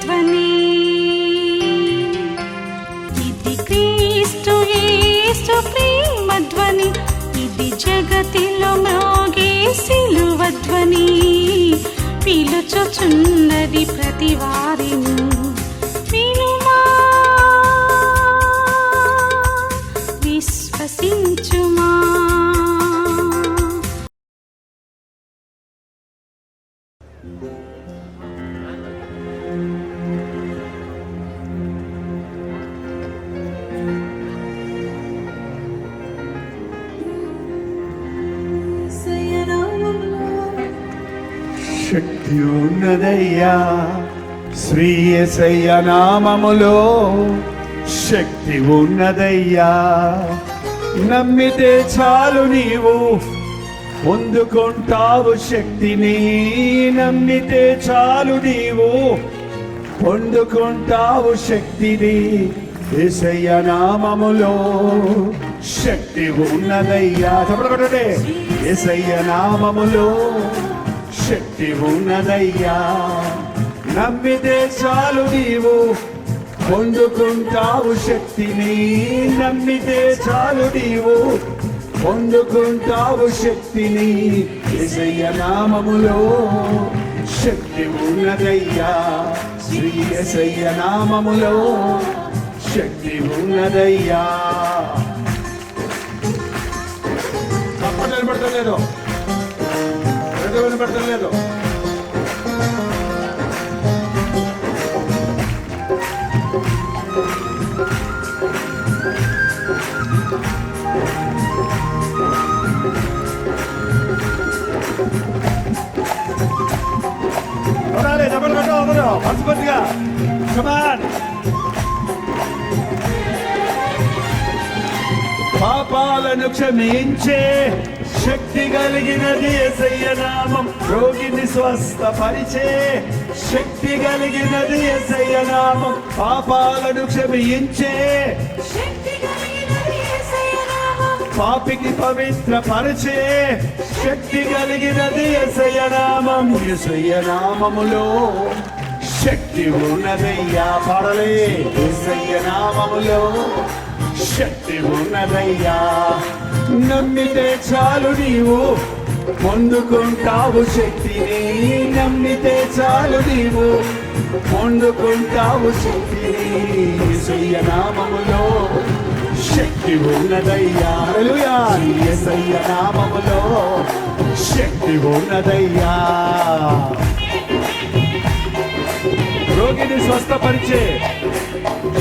శిలువధ్వని. ఇది క్రీస్తు యేసు ప్రేమధ్వని, ఇది జగతిలో మ్రోగే శిలువధ్వని. పిలుచుచున్నది ప్రతి వారిని, వినుమా విశ్వసించుమా. శక్తి ఉన్నదయ్యా శ్రీ యేసయ్య నామములో, శక్తి ఉన్నదయ్యా. నమ్మితే చాలు నీవు పొందుకుంటావు శక్తిని, నమ్మితే చాలు నీవు పొందుకుంటావు శక్తిని. యేసయ్య నామములో శక్తి ఉన్నదయ్యా. చెప్పండి, యేసయ్య నామములో శక్తి ఉన్నదయ్యా. నమ్మితే చాలు నీవు పొందుకుంటావు శక్తిని, నమ్మితే చాలు నీవు పొందుకుంటావు శక్తిని. యేసయ్య నామములో శక్తి ఉన్నదయ్యా, శ్రీ యేసయ్య నామములో శక్తి ఉన్నదయ్యా. తప్పని నిలబడతలేదు, వినపడతలేదు. మనస్ఫూర్తిగా కమాన్. పాపాలను క్షమించే శక్తి కలిగినది యేసయ్య నామం, రోగిని స్వస్థపరిచే శక్తి కలిగినది యేసయ్య నామం. పాపాలను క్షమించే పాపికి పవిత్రపరిచే శక్తి కలిగినది యేసయ్య నామం. యేసయ్య నామములో శక్తి ఉన్నదయ్యా. పాడలే, యేసయ్య నామములో శక్తి ఉన్నదయ్యా. నమ్మితే చాలు నీవు పొందుకుంటావు శక్తిని, నమ్మితే చాలు నీవు పొందుకుంటావు శక్తిని. యేసయ్య నామములో శక్తి ఉన్నదయ్యా. హల్లెలూయా. యేసయ్య నామములో శక్తి ఉన్నదయ్యా. రోగిని స్వస్థపరిచే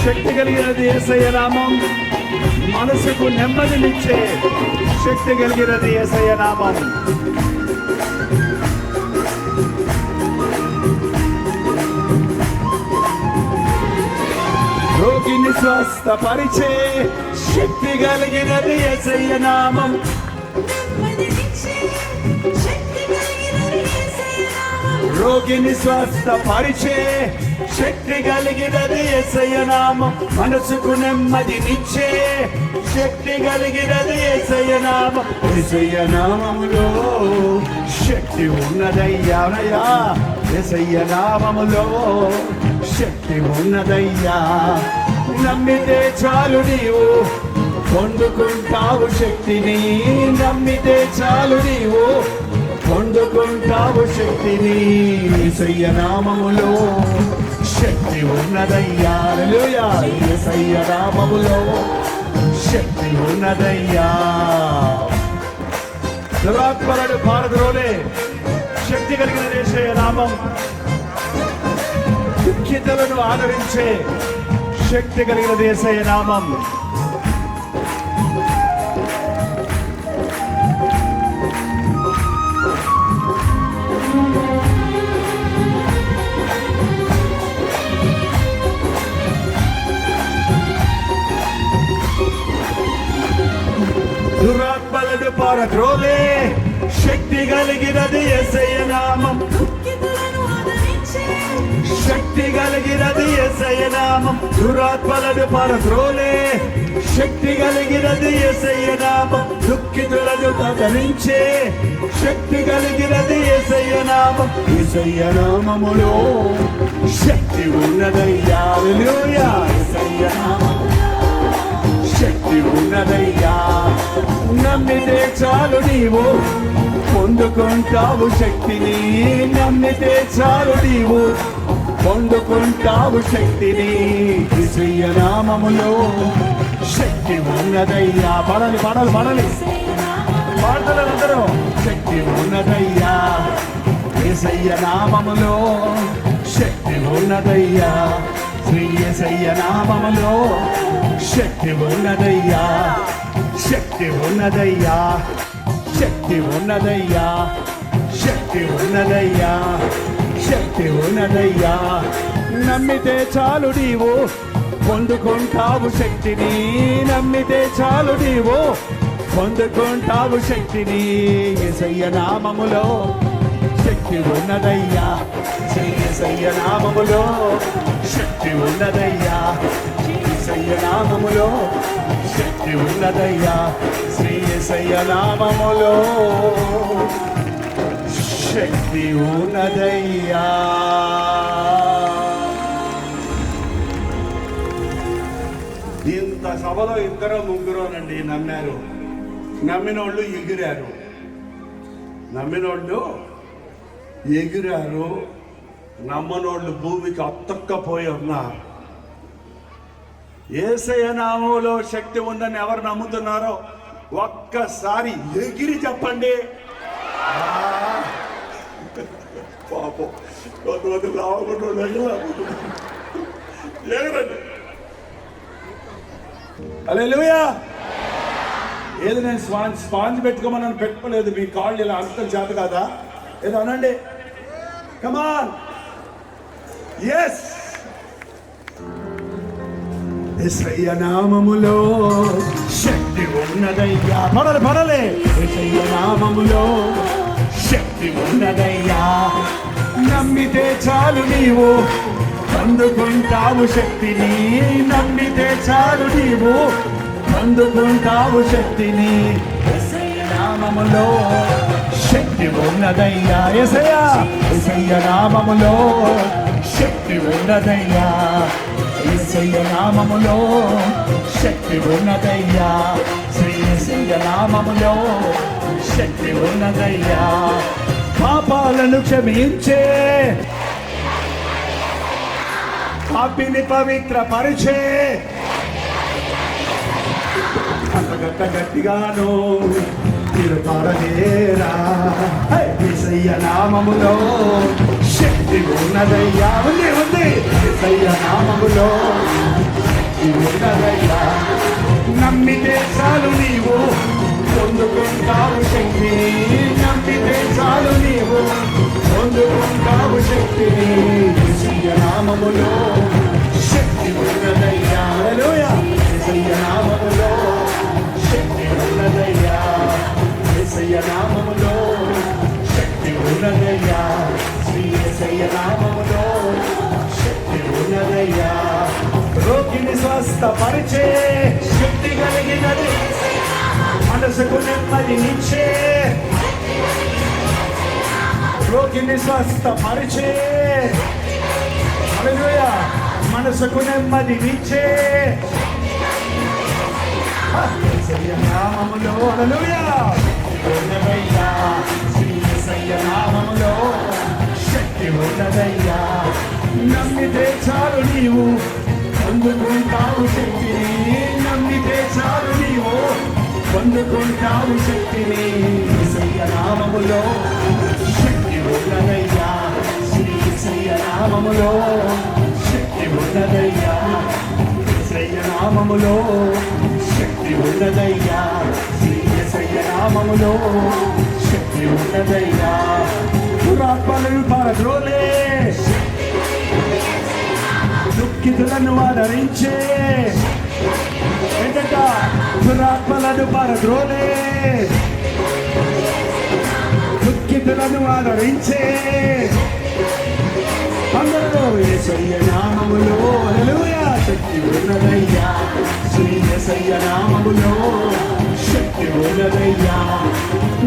శక్తి కలిగినది యేసయ్య నామం, మనసుకు నెమ్మదినిచ్చే శక్తి కలిగినది యేసయ్య నామం. రోగిని స్వస్థపరిచే శక్తి కలిగినది యేసయ్య నామం. రోగిని స్వస్థపరిచే శక్తి కలిగినది యేసయ్య నామం. మనసుకు నెమ్మదినిచ్చే శక్తి కలిగినది యేసయ్య నామం. యేసయ్య నామములో శక్తి ఉన్నదయ్యా. యేసయ్య నామములో శక్తి ఉన్నదయ్యా. నమ్మితే చాలు నీవు పొందుకుంటావు శక్తిని, నమ్మితే చాలు నీవు పొందుకుంటావు శక్తిని. యేసయ్య నామములో శక్తి ఉన్నదయ్యా. హల్లెలూయా. యేసయ్య నామములో శక్తి ఉన్నదయ్యా. దురాత్మలను పారద్రోలే శక్తి కలిగిన యేసయ్య నామం. దుఃఖితులను ఆదరించే శక్తి కలిగిన యేసయ్య నామం. దురాత్మలను పారద్రోలే శక్తి కలిగినది యేసయ్య నామం. శక్తి కలిగినది యేసయ్య నామం. దురాత్మలను పారద్రోలే శక్తి కలిగినది యేసయ్య నామం. దుఃఖితులను ఆదరించే శక్తి కలిగినది యేసయ్య నామం. నామం యేసయ్య నామములో శక్తి ఉన్నదయ్యా. హల్లెలూయా. యేసయ్య నామం శక్తి ఉన్నదయ్యా. నమ్మితే చాలు నీవు పొందుకుంటావు శక్తిని. నమ్మితే చాలు నీవు పొందుకుంటావు శక్తిని. యేసయ్య నామములో శక్తి ఉన్నదయ్యా. పడాలి పడాలి పడాలి పాడతారు అందరూ. శక్తి ఉన్నదయ్యా. యేసయ్య నామములో శక్తి ఉన్నదయ్యా. శ్రీ యేసయ్య నామములో శక్తి ఉన్నదయ్యా. శక్తి ఉన్నదయ్యా. శక్తి ఉన్నదయ్యా. శక్తి ఉన్నదయ్యా. శక్తి ఉన్నదయ్యా. నమ్మితే చాలు నీవు పొందుకుంటావు శక్తిని. నమ్మితే చాలు నీవు పొందుకుంటావు శక్తిని. యేసయ్య నామములో శక్తి ఉన్నదయ్యా. శ్రీ యేసయ్య నామములో శక్తి ఉన్నదయ్యా. యేసయ్య నామములో శక్తి ఉన్నదయ్యా. శ్రీ యేసయ్య నామములో శక్తి ఉన్నదయ్యా. ఇంత సభలో ఇద్దరు ముగ్గురోనండి నమ్మారు. నమ్మినోళ్ళు ఎగిరారు. నమ్మినోళ్ళు ఎగిరారు. నమ్మనోళ్ళు భూమికి అత్తక్కపోయి ఉన్నారు. యేసయ్య నామములో శక్తి ఉందని ఎవరు నమ్ముతున్నారో ఒక్కసారి ఎగిరి చెప్పండి. పాపం కొంతమంది లావుకుంటూ ఎగరండి. హల్లెలూయా. ఏది నేను స్పాంజ్ పెట్టుకోమని నన్ను పెట్టుకోలేదు. మీ కాళ్ళు ఇలా అంత చేత కాదా? ఏదో అనండి. కమాన్. ఎస్. యేసయ్య నామములో శక్తి ఉన్నదయ్యా. పడలే పడలే. యేసయ్య నామములో శక్తి ఉన్నదయ్యా. నమ్మితే చాలు నీవు పొందుకుంటావు శక్తిని. నమ్మితే చాలు నీవు పొందుకుంటావు శక్తిని. యేసయ్య నామములో శక్తి ఉన్నదయ్యా. యేసయ్య యేసయ్య నామములో శక్తి ఉన్నదయ్యా. యేసయ్య నామములో శక్తి ఉన్నదయ్యా. శ్రీ యేసయ్య నామములో శక్తి ఉన్నదయ్యా. పాపాలను క్షమించే, పాపిని పవిత్రపరిచే, అంతగట్ట గట్టిగాను తిరుతారనేరా. యేసయ్య నామములో శక్తి ఉన్నదయ్యా. ఉంది ఉంది. యేసయ్య నామములో శక్తి ఉన్నదయ్యా. నమ్మితే చాలు నీవు పొందుకుంటావు శక్తి. నమ్మితే చాలు నీవు పొందుకుంటావు శక్తిని. యేసయ్య నామములో శక్తి ఉన్నదయ్యా. హల్లెలూయా. యేసయ్య నామములో శక్తి ఉన్నదయ్యా. యేసయ్య నామములో శక్తి ఉన్నదయ్యా. శ్రీ యేసయ్య నామములో శక్తి ఉన్నదయ్యా. రోగిని స్వస్థపరిచే శక్తి కలిగినది. మనసుకు నెమ్మదినిచ్చే, రోగిని స్వస్థపరిచే. హల్లెలూయా. మనసుకు నెమ్మదినిచ్చే యేసయ్య నామములో. హల్లెలూయా. ఉన్నదయ్యా. శ్రీ యేసయ్య నామములో శక్తి ఉన్నదయ్యా. నమ్మితే చాలు నీవు పొందుకుంటావు శక్తిని. నమ్మితే చాలు నీవు పొందుకుంటావు శక్తిని. యేసయ్య నామములో శక్తి ఉన్నదయ్యా. శ్రీ యేసయ్య నామములో శక్తి ఉన్నదయ్యా. యేసయ్య నామములో శక్తి ఉన్నదయ్యా. శ్రీ యేసయ్య నామములో శక్తి ఉన్నదయ్యా. దురాత్మలను పారద్రోలే, దుఃఖితులను ఆదరించే. ఏంటంట? దురాత్మలను పారద్రోలే, దుఃఖితులను ఆదరించే. అందరూ యేసయ్య నామములో. హల్లెలూయా. శక్తి ఉన్నదయ్యా. శ్రీ యేసయ్య నామములో శక్తి శక్తి ఉన్నదయ్యా.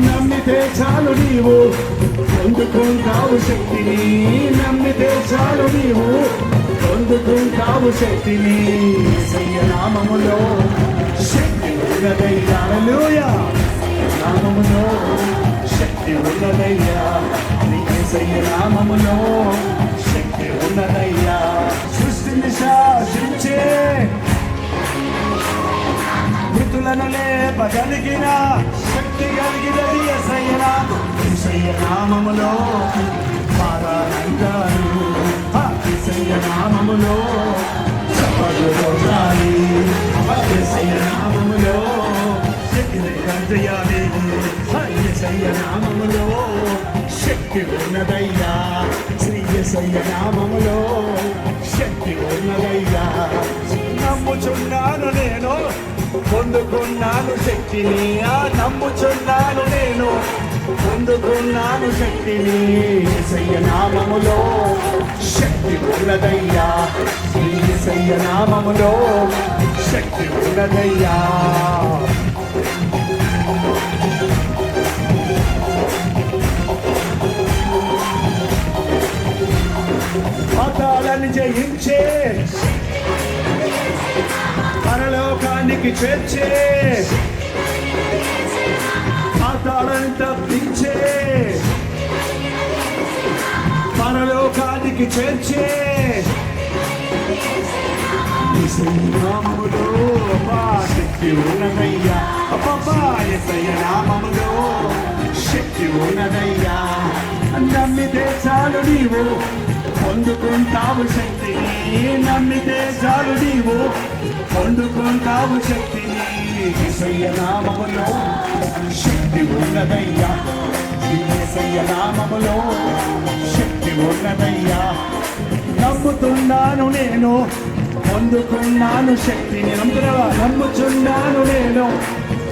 నమ్మితే చాలు నీవు పొందుకుంటావు శక్తిని, నమ్మితే చాలు నీవు పొందుకుంటావు శక్తిని. యేసయ్య నామములో శక్తి ఉన్నదయ్యా. హల్లెలూయా. నామములో శక్తి ఉన్నదయ్యా. యేసయ్య నామములో శక్తి ఉన్నదయ్యా. సృష్టిని శాసించే మృతులను లేపగలిగిన శక్తి కలిగినది యేసయ్య నామములో. మారానంటారు యేసయ్య నామములో, చప్పట్లు కొట్టాలి యేసయ్య నామములో, శక్తిని కంజయాలి యేసయ్య నామములో. శక్తి ఉన్నదయ్యా. శ్రీ యేసయ్య నామములో శక్తి ఉన్నదయ్యా. నమ్ముచున్నాను నేను పొందుకున్నాను శక్తిని, నమ్ముచున్నాను నేను పొందుకున్నాను శక్తిని. యేసయ్య నామములో శక్తి ఉన్నదయ్యా. శ్రీ యేసయ్య నామములో శక్తి ఉన్నదయ్యా. పాతాళాన్ని జయించే పరలోకానికి చేర్చే, పాతాళాన్ని తప్పించే పరలోకానికి చేర్చే యేసయ్య నామములో శక్తి ఉన్నదయ్యా. అబ్బా యేసయ్య నామములో శక్తి ఉన్నదయ్యా. నమ్మితే చాలు నీవు పొందుకుంటావు శక్తిని, నమ్మితే చాలు నీవు పొందుకుంటావు శక్తిని. యేసయ్య నామములో శక్తి ఉన్నదయ్యా. యేసయ్య నామములో శక్తి ఉన్నదయ్యా. నమ్ముతున్నాను నేను పొందుకున్నాను శక్తిని. నమ్ముతున్నావా? నమ్ముచున్నాను నేను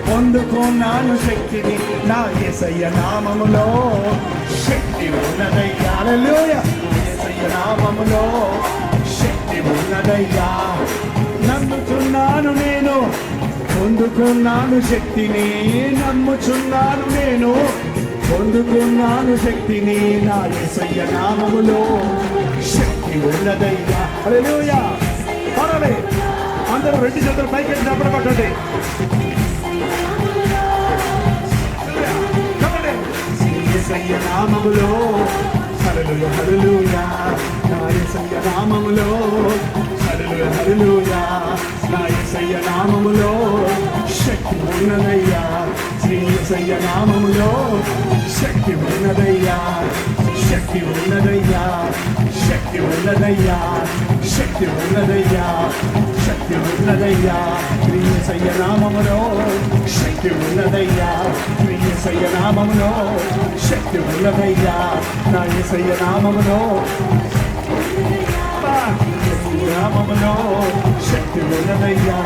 పొందుకున్నాను శక్తిని. నా యేసయ్య నామములో శక్తి ఉన్నదయ్యా. హల్లెలూయా. యేసయ్య నామములో శక్తి ఉన్నదయ్యా. నమ్ముచున్నాను నేను పొందుకున్నాను శక్తిని, నమ్ముచున్నాను నేను పొందుకున్నాను శక్తిని. నా యేసయ్య నామములో శక్తి ఉన్నదయ్యా. హల్లెలూయా. పరలే అందరూ రెండు చేతులు పైకి డబ్బులు పట్టండి. యేసయ్య నామములో హల్లెలూయా హల్లెలూయా. నా యేసయ్య నామములో హల్లెలూయా హల్లెలూయా. నా యేసయ్య నామములో శక్తి ఉన్నదయ్యా. శ్రీ యేసయ్య నామములో శక్తి ఉన్నదయ్యా. శక్తి ఉన్నదయ్యా. శక్తి ఉన్నదయ్యా. శక్తి ఉన్నదయ్యా. శక్తి ఉన్నదయ్యా. శ్రీ యేసయ్య నామములో శక్తి ఉన్నదయ్యా. శ్రీ యేసయ్య నామములో శక్తి ఉన్నదయ్యా. నా యేసయ్య నామములో నామములో శక్తి ఉన్నదయ్యా.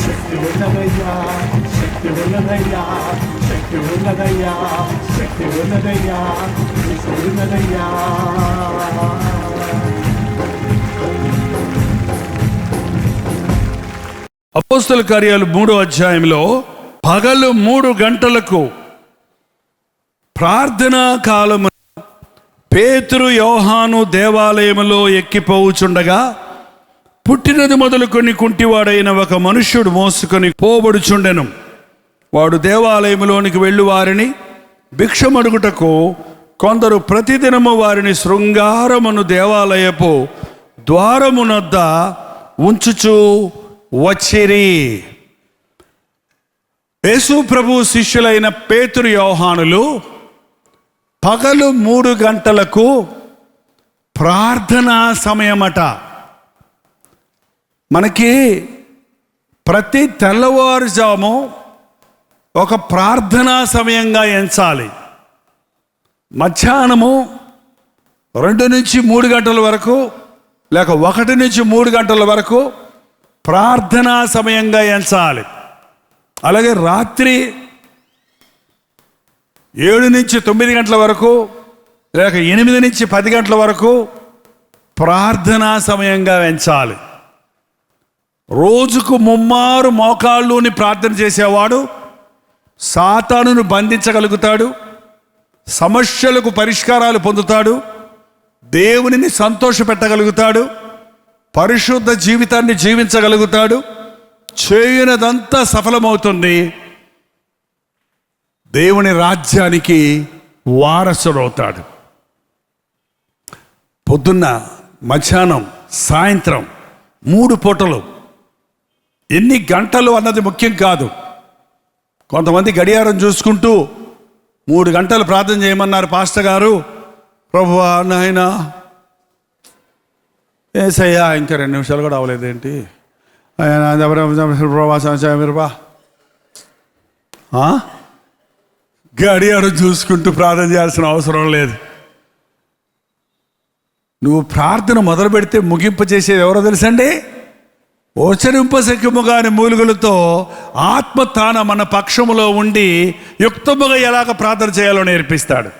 శక్తి ఉన్నదయ్యా. శక్తి ఉన్నదయ్యా. శక్తి ఉన్నదయ్యా. శక్తి ఉన్నదయ్యా. శక్తి ఉన్నదయ్యా. అపోస్తల కార్యాలు 3వ అధ్యాయంలో పగలు 3 గంటలకు ప్రార్థనా కాలము పేతురు యోహాను దేవాలయములో ఎక్కిపోవుచుండగా పుట్టినది మొదలుకొని కుంటివాడైన ఒక మనుష్యుడు మోసుకొని పోబడుచుండెను. వాడు దేవాలయములోనికి వెళ్ళి వారిని భిక్షమడుగుటకు కొందరు ప్రతిదినము వారిని శృంగారమును దేవాలయపు ద్వారమునొద్ద ఉంచుచూ వచ్చిరి. యేసు ప్రభు శిష్యులైన పేతురు యోహానులు పగలు 3 గంటలకు ప్రార్థనా సమయమట. మనకి ప్రతి తెల్లవారుజాము ఒక ప్రార్థనా సమయంగా ఎంచాలి. మధ్యాహ్నము 2 నుంచి 3 గంటల వరకు లేక 1 నుంచి 3 గంటల వరకు ప్రార్థనా సమయంగా ఎంచాలి. అలాగే రాత్రి 7 నుంచి 9 గంటల వరకు లేక 8 నుంచి 10 గంటల వరకు ప్రార్థనా సమయంగా ఎంచాలి. రోజుకు 3 మోకాళ్ళుని ప్రార్థన చేసేవాడు సాతానును బంధించగలుగుతాడు, సమస్యలకు పరిష్కారాలు పొందుతాడు, దేవునిని సంతోషపెట్టగలుగుతాడు, పరిశుద్ధ జీవితాన్ని జీవించగలుగుతాడు, చేయనదంతా సఫలమవుతుంది, దేవుని రాజ్యానికి వారసుడవుతాడు. పొద్దున్న, మధ్యాహ్నం, సాయంత్రం 3 పూటలు ఎన్ని గంటలు అన్నది ముఖ్యం కాదు. కొంతమంది గడియారం చూసుకుంటూ 3 గంటలు ప్రార్థన చేయమన్నారు పాస్టర్ గారు. ప్రభువా నాయనా ఏసయ్యా ఇంకా 2 నిమిషాలు కూడా అవ్వలేదేంటి, గడియారం చూసుకుంటూ ప్రార్థన చేయాల్సిన అవసరం లేదు. నువ్వు ప్రార్థన మొదలు పెడితే ముగింపు చేసేది ఎవరో తెలుసండి? ఓచరింపశక్యముగాని మూలుగులతో ఆత్మ తాన మన పక్షములో ఉండి యుక్తముగా ఎలాగ ప్రార్థన చేయాలో నేర్పిస్తాడు.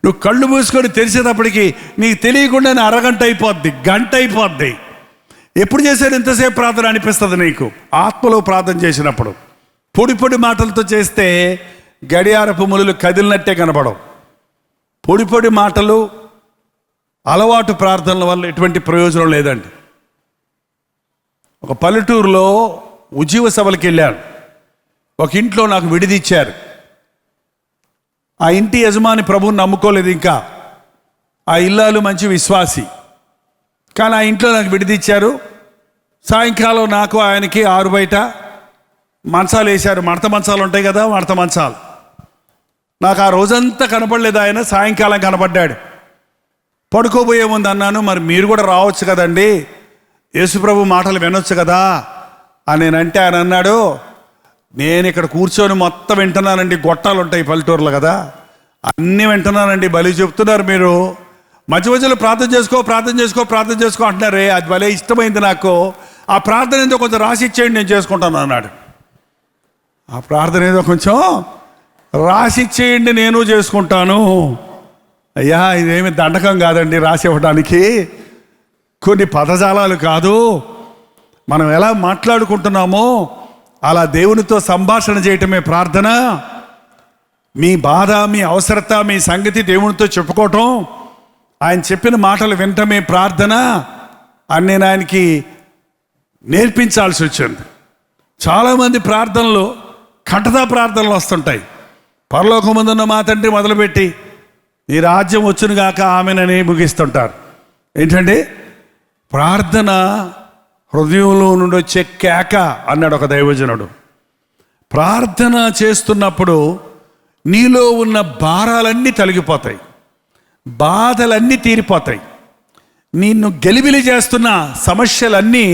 నువ్వు కళ్ళు మూసుకొని తెరిచేటప్పటికి నీకు తెలియకుండానే అరగంట అయిపోద్ది, గంట అయిపోద్ది. ఎప్పుడు చేశారు ఇంతసేపు ప్రార్థన అనిపిస్తుంది నీకు. ఆత్మలో ప్రార్థన చేసినప్పుడు పొడి పొడి మాటలతో చేస్తే గడియారపు ములులు కదిలినట్టే కనపడవు. పొడి పొడి మాటలు, అలవాటు ప్రార్థనల వల్ల ఎటువంటి ప్రయోజనం లేదండి. ఒక పల్లెటూరులో ఉజ్జీవ సభలకు వెళ్ళాను. ఒక ఇంట్లో నాకు విడిది ఇచ్చారు. ఆ ఇంటి యజమాని ప్రభువుని నమ్ముకోలేదు ఇంకా. ఆ ఇల్లాలు మంచి విశ్వాసి, కానీ ఆ ఇంట్లో నాకు విడిది ఇచ్చారు. సాయంకాలం నాకు ఆయనకి 6 బయట మంచాలు వేశారు. మడత మంచాలు ఉంటాయి కదా, మడత మంచాలు. నాకు ఆ రోజంతా కనపడలేదు ఆయన, సాయంకాలం కనపడ్డాడు. పడుకోబోయే ముందు అన్నాను, మరి మీరు కూడా రావచ్చు కదండి, యేసుప్రభు మాటలు వినొచ్చు కదా అని నేనంటే ఆయన అన్నాడు, నేను ఇక్కడ కూర్చొని మొత్తం వింటున్నానండి. గొట్టాలు ఉంటాయి పల్లెటూరులో కదా, అన్నీ వింటున్నానండి. బలి చెప్తున్నారు మీరు, మధ్య మధ్యలో ప్రార్థన చేసుకో ప్రార్థన చేసుకో ప్రార్థన చేసుకో అంటున్నారే, అది భలే ఇష్టమైంది నాకు. ఆ ప్రార్థన ఏదో కొంచెం రాసి ఇచ్చేయండి, నేను చేసుకుంటాను అన్నాడు. ఆ ప్రార్థన ఏదో కొంచెం రాసి ఇచ్చేయండి, నేను చేసుకుంటాను. అయ్యా ఇదేమి దండకం కాదండి రాసి ఇవ్వడానికి, కొన్ని పదజాలాలు కాదు. మనం ఎలా మాట్లాడుకుంటున్నామో అలా దేవునితో సంభాషణ చేయటమే ప్రార్థన. మీ బాధ, మీ అవసరత, మీ సంగతి దేవునితో చెప్పుకోవటం, ఆయన చెప్పిన మాటలు వినటమే ప్రార్థన అని నేను ఆయనకి నేర్పించాల్సి వచ్చింది. చాలామంది ప్రార్థనలు కంటదా ప్రార్థనలు వస్తుంటాయి. పరలోకమందున్న మా తండ్రి మొదలుపెట్టి ఈ రాజ్యం వచ్చును గాక ఆమెనని ముగిస్తుంటారు. ఏంటంటే ప్రార్థన హృదయంలో నుండి వచ్చే కేక అన్నాడు ఒక దైవజనుడు. ప్రార్థన చేస్తున్నప్పుడు నీలో ఉన్న భారాలన్నీ తొలగిపోతాయి, బాధలన్నీ తీరిపోతాయి. నిన్ను గలిబిలి చేస్తున్న సమస్యలన్నీ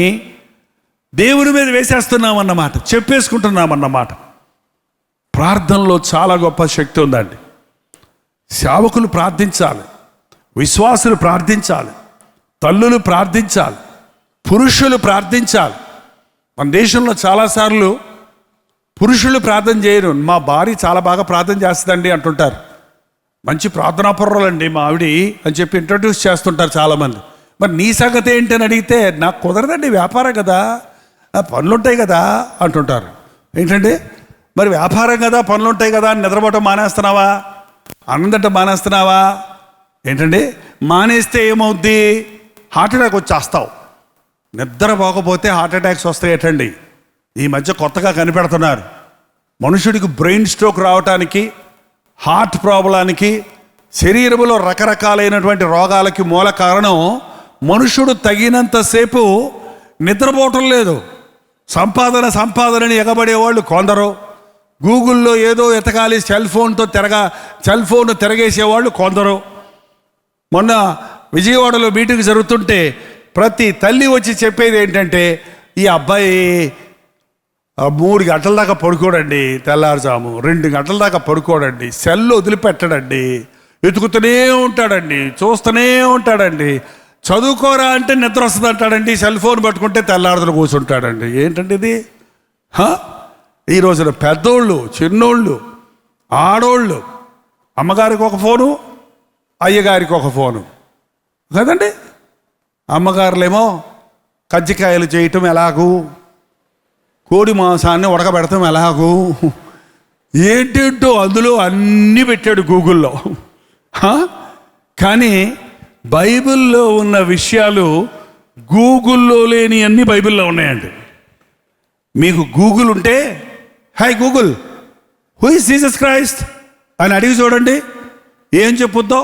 దేవుని మీద వేసేస్తున్నామన్నమాట, చెప్పేసుకుంటున్నామన్నమాట. ప్రార్థనలో చాలా గొప్ప శక్తి ఉందండి. సేవకులు ప్రార్థించాలి, విశ్వాసులు ప్రార్థించాలి, తల్లులు ప్రార్థించాలి, పురుషులు ప్రార్థించాలి. మన దేశంలో చాలాసార్లు పురుషులు ప్రార్థన చేయరు. మా భార్య చాలా బాగా ప్రార్థన చేస్తుందండి అంటుంటారు. మంచి ప్రార్థనాపరులండి మా ఆవిడి అని చెప్పి ఇంట్రడ్యూస్ చేస్తుంటారు చాలామంది. మరి నీ సంగతి ఏంటని అడిగితే నాకు కుదరదండి, వ్యాపారం కదా, పనులుంటాయి కదా అంటుంటారు. ఏంటంటే మరి వ్యాపారం కదా, పనులుంటాయి కదా అని నిద్రపోవటం మానేస్తున్నావా, ఆనందటం మానేస్తున్నావా? ఏంటంటే మానేస్తే ఏమవుద్ది? హార్ట్ అటాక్ వచ్చేస్తావు. నిద్ర పోకపోతే హార్ట్ అటాక్స్ వస్తాయటండి. ఈ మధ్య కొత్తగా కనిపెడుతున్నారు. మనుషుడికి బ్రెయిన్ స్ట్రోక్ రావటానికి, హార్ట్ ప్రాబ్లానికి, శరీరంలో రకరకాలైనటువంటి రోగాలకి మూల కారణం మనుషుడు తగినంతసేపు నిద్రపోవటం లేదు. సంపాదనని ఎగబడేవాళ్ళు కొందరు, గూగుల్లో ఏదో ఎతకాలి సెల్ ఫోన్ తిరగేసేవాళ్ళు కొందరు. మొన్న విజయవాడలో మీటింగ్ జరుగుతుంటే ప్రతి తల్లి వచ్చి చెప్పేది ఏంటంటే, ఈ అబ్బాయి 3 గంటల దాకా పడుకోడండి, తెల్లారుజాము 2 గంటల దాకా పడుకోడండి, సెల్ వదిలిపెట్టడండి, వెతుకుతూనే ఉంటాడండి, చూస్తూనే ఉంటాడండి, చదువుకోరా అంటే నిద్ర వస్తుంది అంటాడండి, సెల్ ఫోన్ పట్టుకుంటే తెల్లారుదలు కూర్చుంటాడండి. ఏంటండి ఇది? ఈ రోజున పెద్దోళ్ళు, చిన్నోళ్ళు, ఆడోళ్ళు, అమ్మగారికి ఒక ఫోను, అయ్యగారికి ఒక ఫోను కదండి. అమ్మగారులేమో కజ్జికాయలు చేయటం ఎలాగూ, కోడి మాంసాన్ని ఉడకబెడతాం ఎలాగూ, ఏంటేంటో అందులో అన్నీ పెట్టాడు గూగుల్లో. కానీ బైబిల్లో ఉన్న విషయాలు గూగుల్లో లేని అన్ని బైబిల్లో ఉన్నాయండి. మీకు గూగుల్ ఉంటే, hi Google, who is Jesus Christ అని అడిగి చూడండి, ఏం చెప్పుద్దో?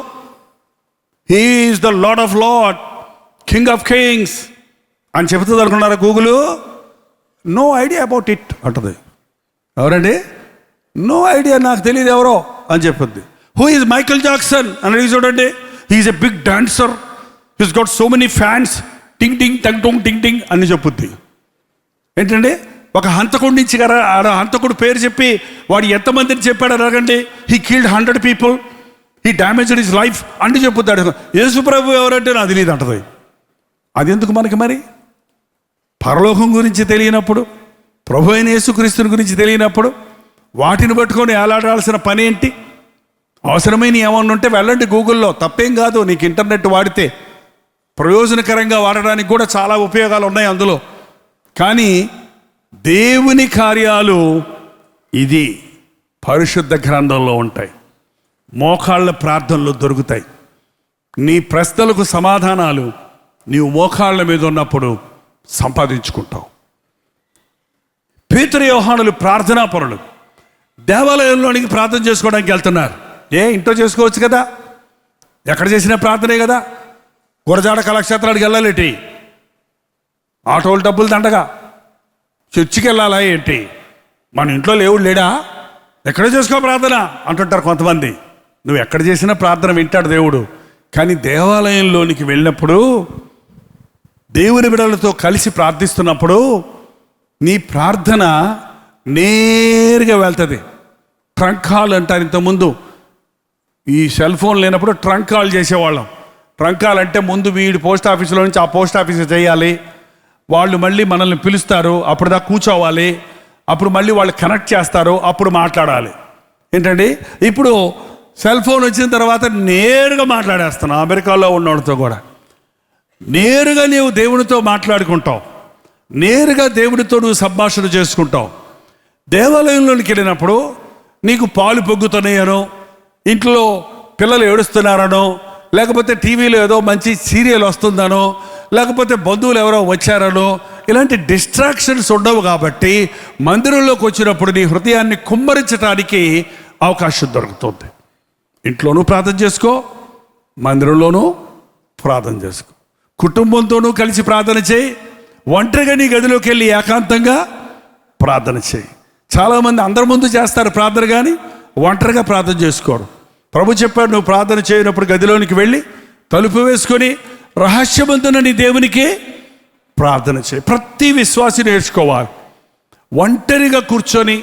He is the lord of lord, king of kings అని చెబుతుంది అనుకున్నారా Google? No idea about it అంటుంది. ఎవరండి? నో ఐడియా, నాకు తెలియదు ఎవరో అని చెప్పుద్ది. హూ ఈజ్ మైకేల్ జాక్సన్ అని అడిగి చూడండి, he is a big dancer, he's got so many fans, టింగ్ టింగ్ టంగ్ టొంగ్ టింగ్ టింగ్ అని చెప్పుద్ది. ఏంటండి? ఒక హంతకుడి నుంచి కదా, హంతకుడు పేరు చెప్పి వాడు ఎంతమందిని చెప్పాడు అడగండి. He killed 100 people, he damaged his life అంటే చెప్పుద్దాడు. యేసు ప్రభు ఎవరంటే నాకు తెలియదు అంటది. అది ఎందుకు మనకి మరి? పరలోకం గురించి తెలియనప్పుడు, ప్రభు అయిన యేసుక్రీస్తుని గురించి తెలియనప్పుడు వాటిని పట్టుకొని ఏలాడాల్సిన పని ఏంటి? అవసరమైన ఏమన్నా ఉంటే వెళ్ళండి గూగుల్లో, తప్పేం కాదు. నీకు ఇంటర్నెట్ వాడితే ప్రయోజనకరంగా వాడడానికి కూడా చాలా ఉపయోగాలు ఉన్నాయి అందులో. కానీ దేవుని కార్యాలు ఇది పరిశుద్ధ గ్రంథంలో ఉంటాయి. మోకాళ్ళ ప్రార్థనలు దొరుకుతాయి. నీ ప్రశ్నలకు సమాధానాలు నీవు మోకాళ్ళ మీద ఉన్నప్పుడు సంపాదించుకుంటావు. పేతురు యోహానులు ప్రార్థనా పరులు. దేవాలయంలోనికి ప్రార్థన చేసుకోవడానికి వెళ్తున్నారు. ఇంట్లో చేసుకోవచ్చు కదా, ఎక్కడ చేసినా ప్రార్థనే కదా. గురజాడ కళాక్షేత్రానికి వెళ్ళాలేటి? ఆటోలు డబ్బులు దండగా, చర్చికి వెళ్ళాలా ఏంటి? మన ఇంట్లో లేవుడు లేడా? ఎక్కడ చేసుకో ప్రార్థన అంటుంటారు కొంతమంది. నువ్వు ఎక్కడ చేసినా ప్రార్థన వింటాడు దేవుడు. కానీ దేవాలయంలోనికి వెళ్ళినప్పుడు, దేవుని బిడ్డలతో కలిసి ప్రార్థిస్తున్నప్పుడు నీ ప్రార్థన నేరుగా వెళ్తుంది. ట్రంక్ కాల్ అంటారు. ఇంతకుముందు ఈ సెల్ ఫోన్ లేనప్పుడు ట్రంక్ కాల్ చేసేవాళ్ళం. ట్రంక్ కాల్ అంటే ముందు వీడి పోస్ట్ ఆఫీసులో నుంచి ఆ పోస్ట్ ఆఫీస్కి చేయాలి, వాళ్ళు మళ్ళీ మనల్ని పిలుస్తారు, అప్పుడు దాకా కూర్చోవాలి, అప్పుడు మళ్ళీ వాళ్ళు కనెక్ట్ చేస్తారు, అప్పుడు మాట్లాడాలి. ఏంటండి? ఇప్పుడు సెల్ ఫోన్ వచ్చిన తర్వాత నేరుగా మాట్లాడేస్తున్నావు. అమెరికాలో ఉన్నవాడితో కూడా నేరుగా నీవు దేవునితో మాట్లాడుకుంటావు, నేరుగా దేవుడితో నువ్వు సంభాషణ చేసుకుంటావు. దేవాలయంలోనికి వెళ్ళినప్పుడు నీకు పాలు పొంగుతున్నాయనో, ఇంట్లో పిల్లలు ఏడుస్తున్నారనో, లేకపోతే టీవీలో ఏదో మంచి సీరియల్ వస్తుందనో, లేకపోతే బంధువులు ఎవరో వచ్చారనో, ఇలాంటి డిస్ట్రాక్షన్స్ ఉండవు. కాబట్టి మందిరంలోకి వచ్చినప్పుడు నీ హృదయాన్ని కుమ్మరించడానికి అవకాశం దొరుకుతుంది. ఇంట్లోనూ ప్రార్థన చేసుకో, మందిరంలోనూ ప్రార్థన చేసుకో, కుటుంబంతోనూ కలిసి ప్రార్థన చేయి, ఒంటరిగా నీ గదిలోకి వెళ్ళి ఏకాంతంగా ప్రార్థన చేయి. చాలామంది అందరి ముందు చేస్తారు ప్రార్థన, కానీ ఒంటరిగా ప్రార్థన చేసుకోరు. ప్రభు చెప్పాడు, నువ్వు ప్రార్థన చేయనప్పుడు గదిలోనికి వెళ్ళి తలుపు వేసుకొని రహస్యమందున నీ దేవునికి ప్రార్థన చేయి. ప్రతి విశ్వాసి నేర్చుకోవాలి. ఒంటరిగా కూర్చొని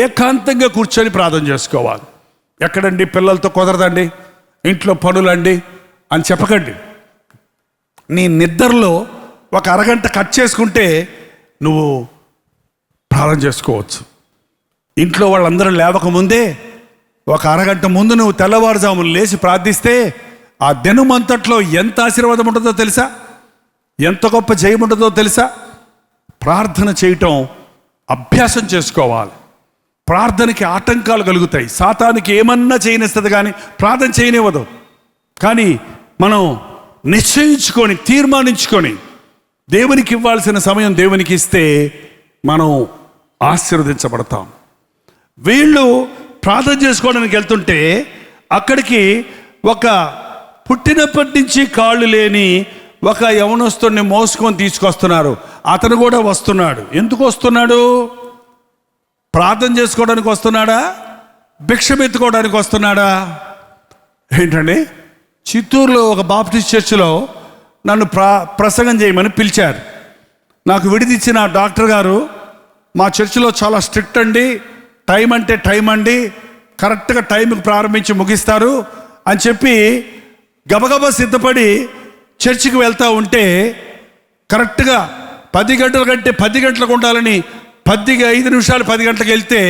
ఏకాంతంగా కూర్చొని ప్రార్థన చేసుకోవాలి. ఎక్కడండి పిల్లలతో కుదరదండి, ఇంట్లో పనులండి అని చెప్పకండి. నీ నిద్రలో ఒక అరగంట కట్ చేసుకుంటే నువ్వు ప్రార్థన చేసుకోవచ్చు. ఇంట్లో వాళ్ళందరూ లేవకముందే ఒక అరగంట ముందు నువ్వు తెల్లవారుజాములు లేచి ప్రార్థిస్తే ఆ దినమంతట్లో ఎంత ఆశీర్వాదం ఉంటుందో తెలుసా? ఎంత గొప్ప జయం ఉంటుందో తెలుసా? ప్రార్థన చేయటం అభ్యాసం చేసుకోవాలి. ప్రార్థనకి ఆటంకాలు కలుగుతాయి. సాతానికి ఏమన్నా చేయనిస్తుంది, కానీ ప్రార్థన చేయనివ్వదు. కానీ మనం నిశ్చయించుకొని, తీర్మానించుకొని దేవునికి ఇవ్వాల్సిన సమయం దేవునికి ఇస్తే మనం ఆశీర్వదించబడతాం. వీళ్ళు ప్రార్థన చేసుకోవడానికి వెళ్తుంటే అక్కడికి ఒక పుట్టినప్పటి నుంచి కాళ్ళు లేని ఒక యవనస్తుడిని మోసుకొని తీసుకొస్తున్నారు. అతను కూడా వస్తున్నాడు. ఎందుకు వస్తున్నాడు? ప్రార్థన చేసుకోవడానికి వస్తున్నాడా? భిక్షం ఎత్తుకోవడానికి వస్తున్నాడా? ఏంటండి? చిత్తూరులో ఒక బాప్టిస్ట్ చర్చిలో నన్ను ప్రసంగం చేయమని పిలిచారు. నాకు విడిదిచ్చిన డాక్టర్ గారు, మా చర్చిలో చాలా స్ట్రిక్ట్ అండి, టైం అంటే టైం అండి, కరెక్ట్గా టైంకి ప్రారంభించి ముగిస్తారు అని చెప్పి గబగబా సిద్ధపడి చర్చికి వెళ్తూ ఉంటే కరెక్ట్గా 10 గంటల కంటే 10 గంటలకు ఉండాలని 5 నిమిషాలు 10 గంటలకు వెళ్తే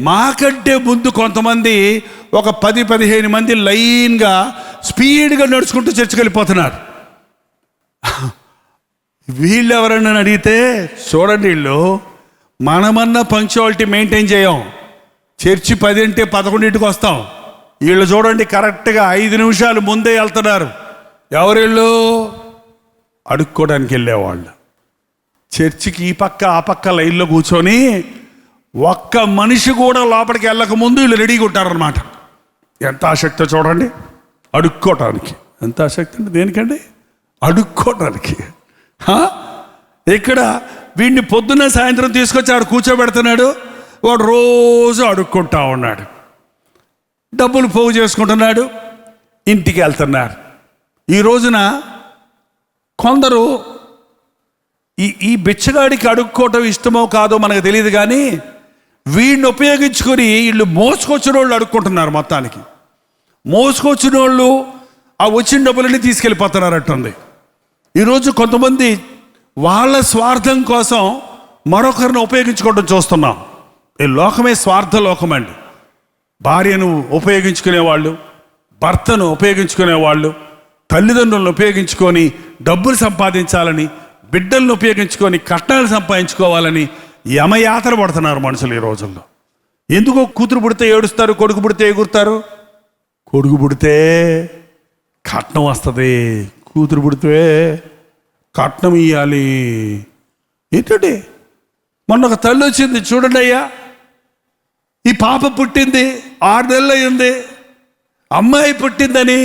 మాకంటే ముందు కొంతమంది ఒక 10-15 మంది లైన్గా స్పీడ్గా నడుచుకుంటూ చర్చికి వెళ్ళిపోతున్నారు. వీళ్ళు ఎవరన్నా అడిగితే, చూడండి వీళ్ళు మనమన్నా పంక్చువాలిటీ మెయింటైన్ చేయం, చర్చి 10 అంటే 11ంటికి వస్తాం. వీళ్ళు చూడండి కరెక్ట్గా 5 నిమిషాలు ముందే వెళ్తున్నారు. ఎవరిళ్ళు? అడుక్కోవడానికి వెళ్ళేవాళ్ళు. చర్చికి ఈ పక్క ఆ పక్క లైన్లో కూర్చొని ఒక్క మనిషి కూడా లోపలికి వెళ్ళక ముందు వీళ్ళు రెడీగా ఉంటారనమాట. ఎంత ఆసక్తి చూడండి, అడుక్కోవటానికి. ఎంత ఆసక్తి అండి దేనికండి? అడుక్కోవటానికి. ఇక్కడ వీడిని పొద్దున్న సాయంత్రం తీసుకొచ్చి ఆడు కూర్చోబెడుతున్నాడు. వాడు రోజు అడుక్కుంటా ఉన్నాడు, డబ్బులు పోగు చేసుకుంటున్నాడు, ఇంటికి వెళ్తున్నారు. ఈ రోజున కొందరు ఈ బిచ్చగాడికి అడుక్కోవటం ఇష్టమో కాదో మనకు తెలియదు, కానీ వీడిని ఉపయోగించుకొని వీళ్ళు మోసుకొచ్చిన వాళ్ళు అడుక్కుంటున్నారు. మొత్తానికి మోసుకొచ్చిన వాళ్ళు ఆ వచ్చిన డబ్బులన్నీ తీసుకెళ్ళిపోతున్నారట్టుంది. ఈరోజు కొంతమంది వాళ్ళ స్వార్థం కోసం మరొకరిని ఉపయోగించుకోవడం చూస్తున్నాం. ఈ లోకమే స్వార్థ లోకం అండి. భార్యను ఉపయోగించుకునేవాళ్ళు, భర్తను ఉపయోగించుకునేవాళ్ళు, తల్లిదండ్రులను ఉపయోగించుకొని డబ్బులు సంపాదించాలని, బిడ్డలను ఉపయోగించుకొని కట్నాలు సంపాదించుకోవాలని యమయాత్ర పడుతున్నారు మనుషులు ఈ రోజుల్లో. ఎందుకో కూతురు పుడితే ఏడుస్తారు, కొడుకు పుడితే ఎగురుతారు. కొడుకు పుడితే కట్నం వస్తుంది, కూతురు పుడితే కట్నం ఇవ్వాలి. ఏంటంటే మొన్న ఒక తల్లి వచ్చింది, చూడండి అయ్యా, ఈ పాప పుట్టింది 6 నెలలు అయింది, అమ్మాయి పుట్టిందని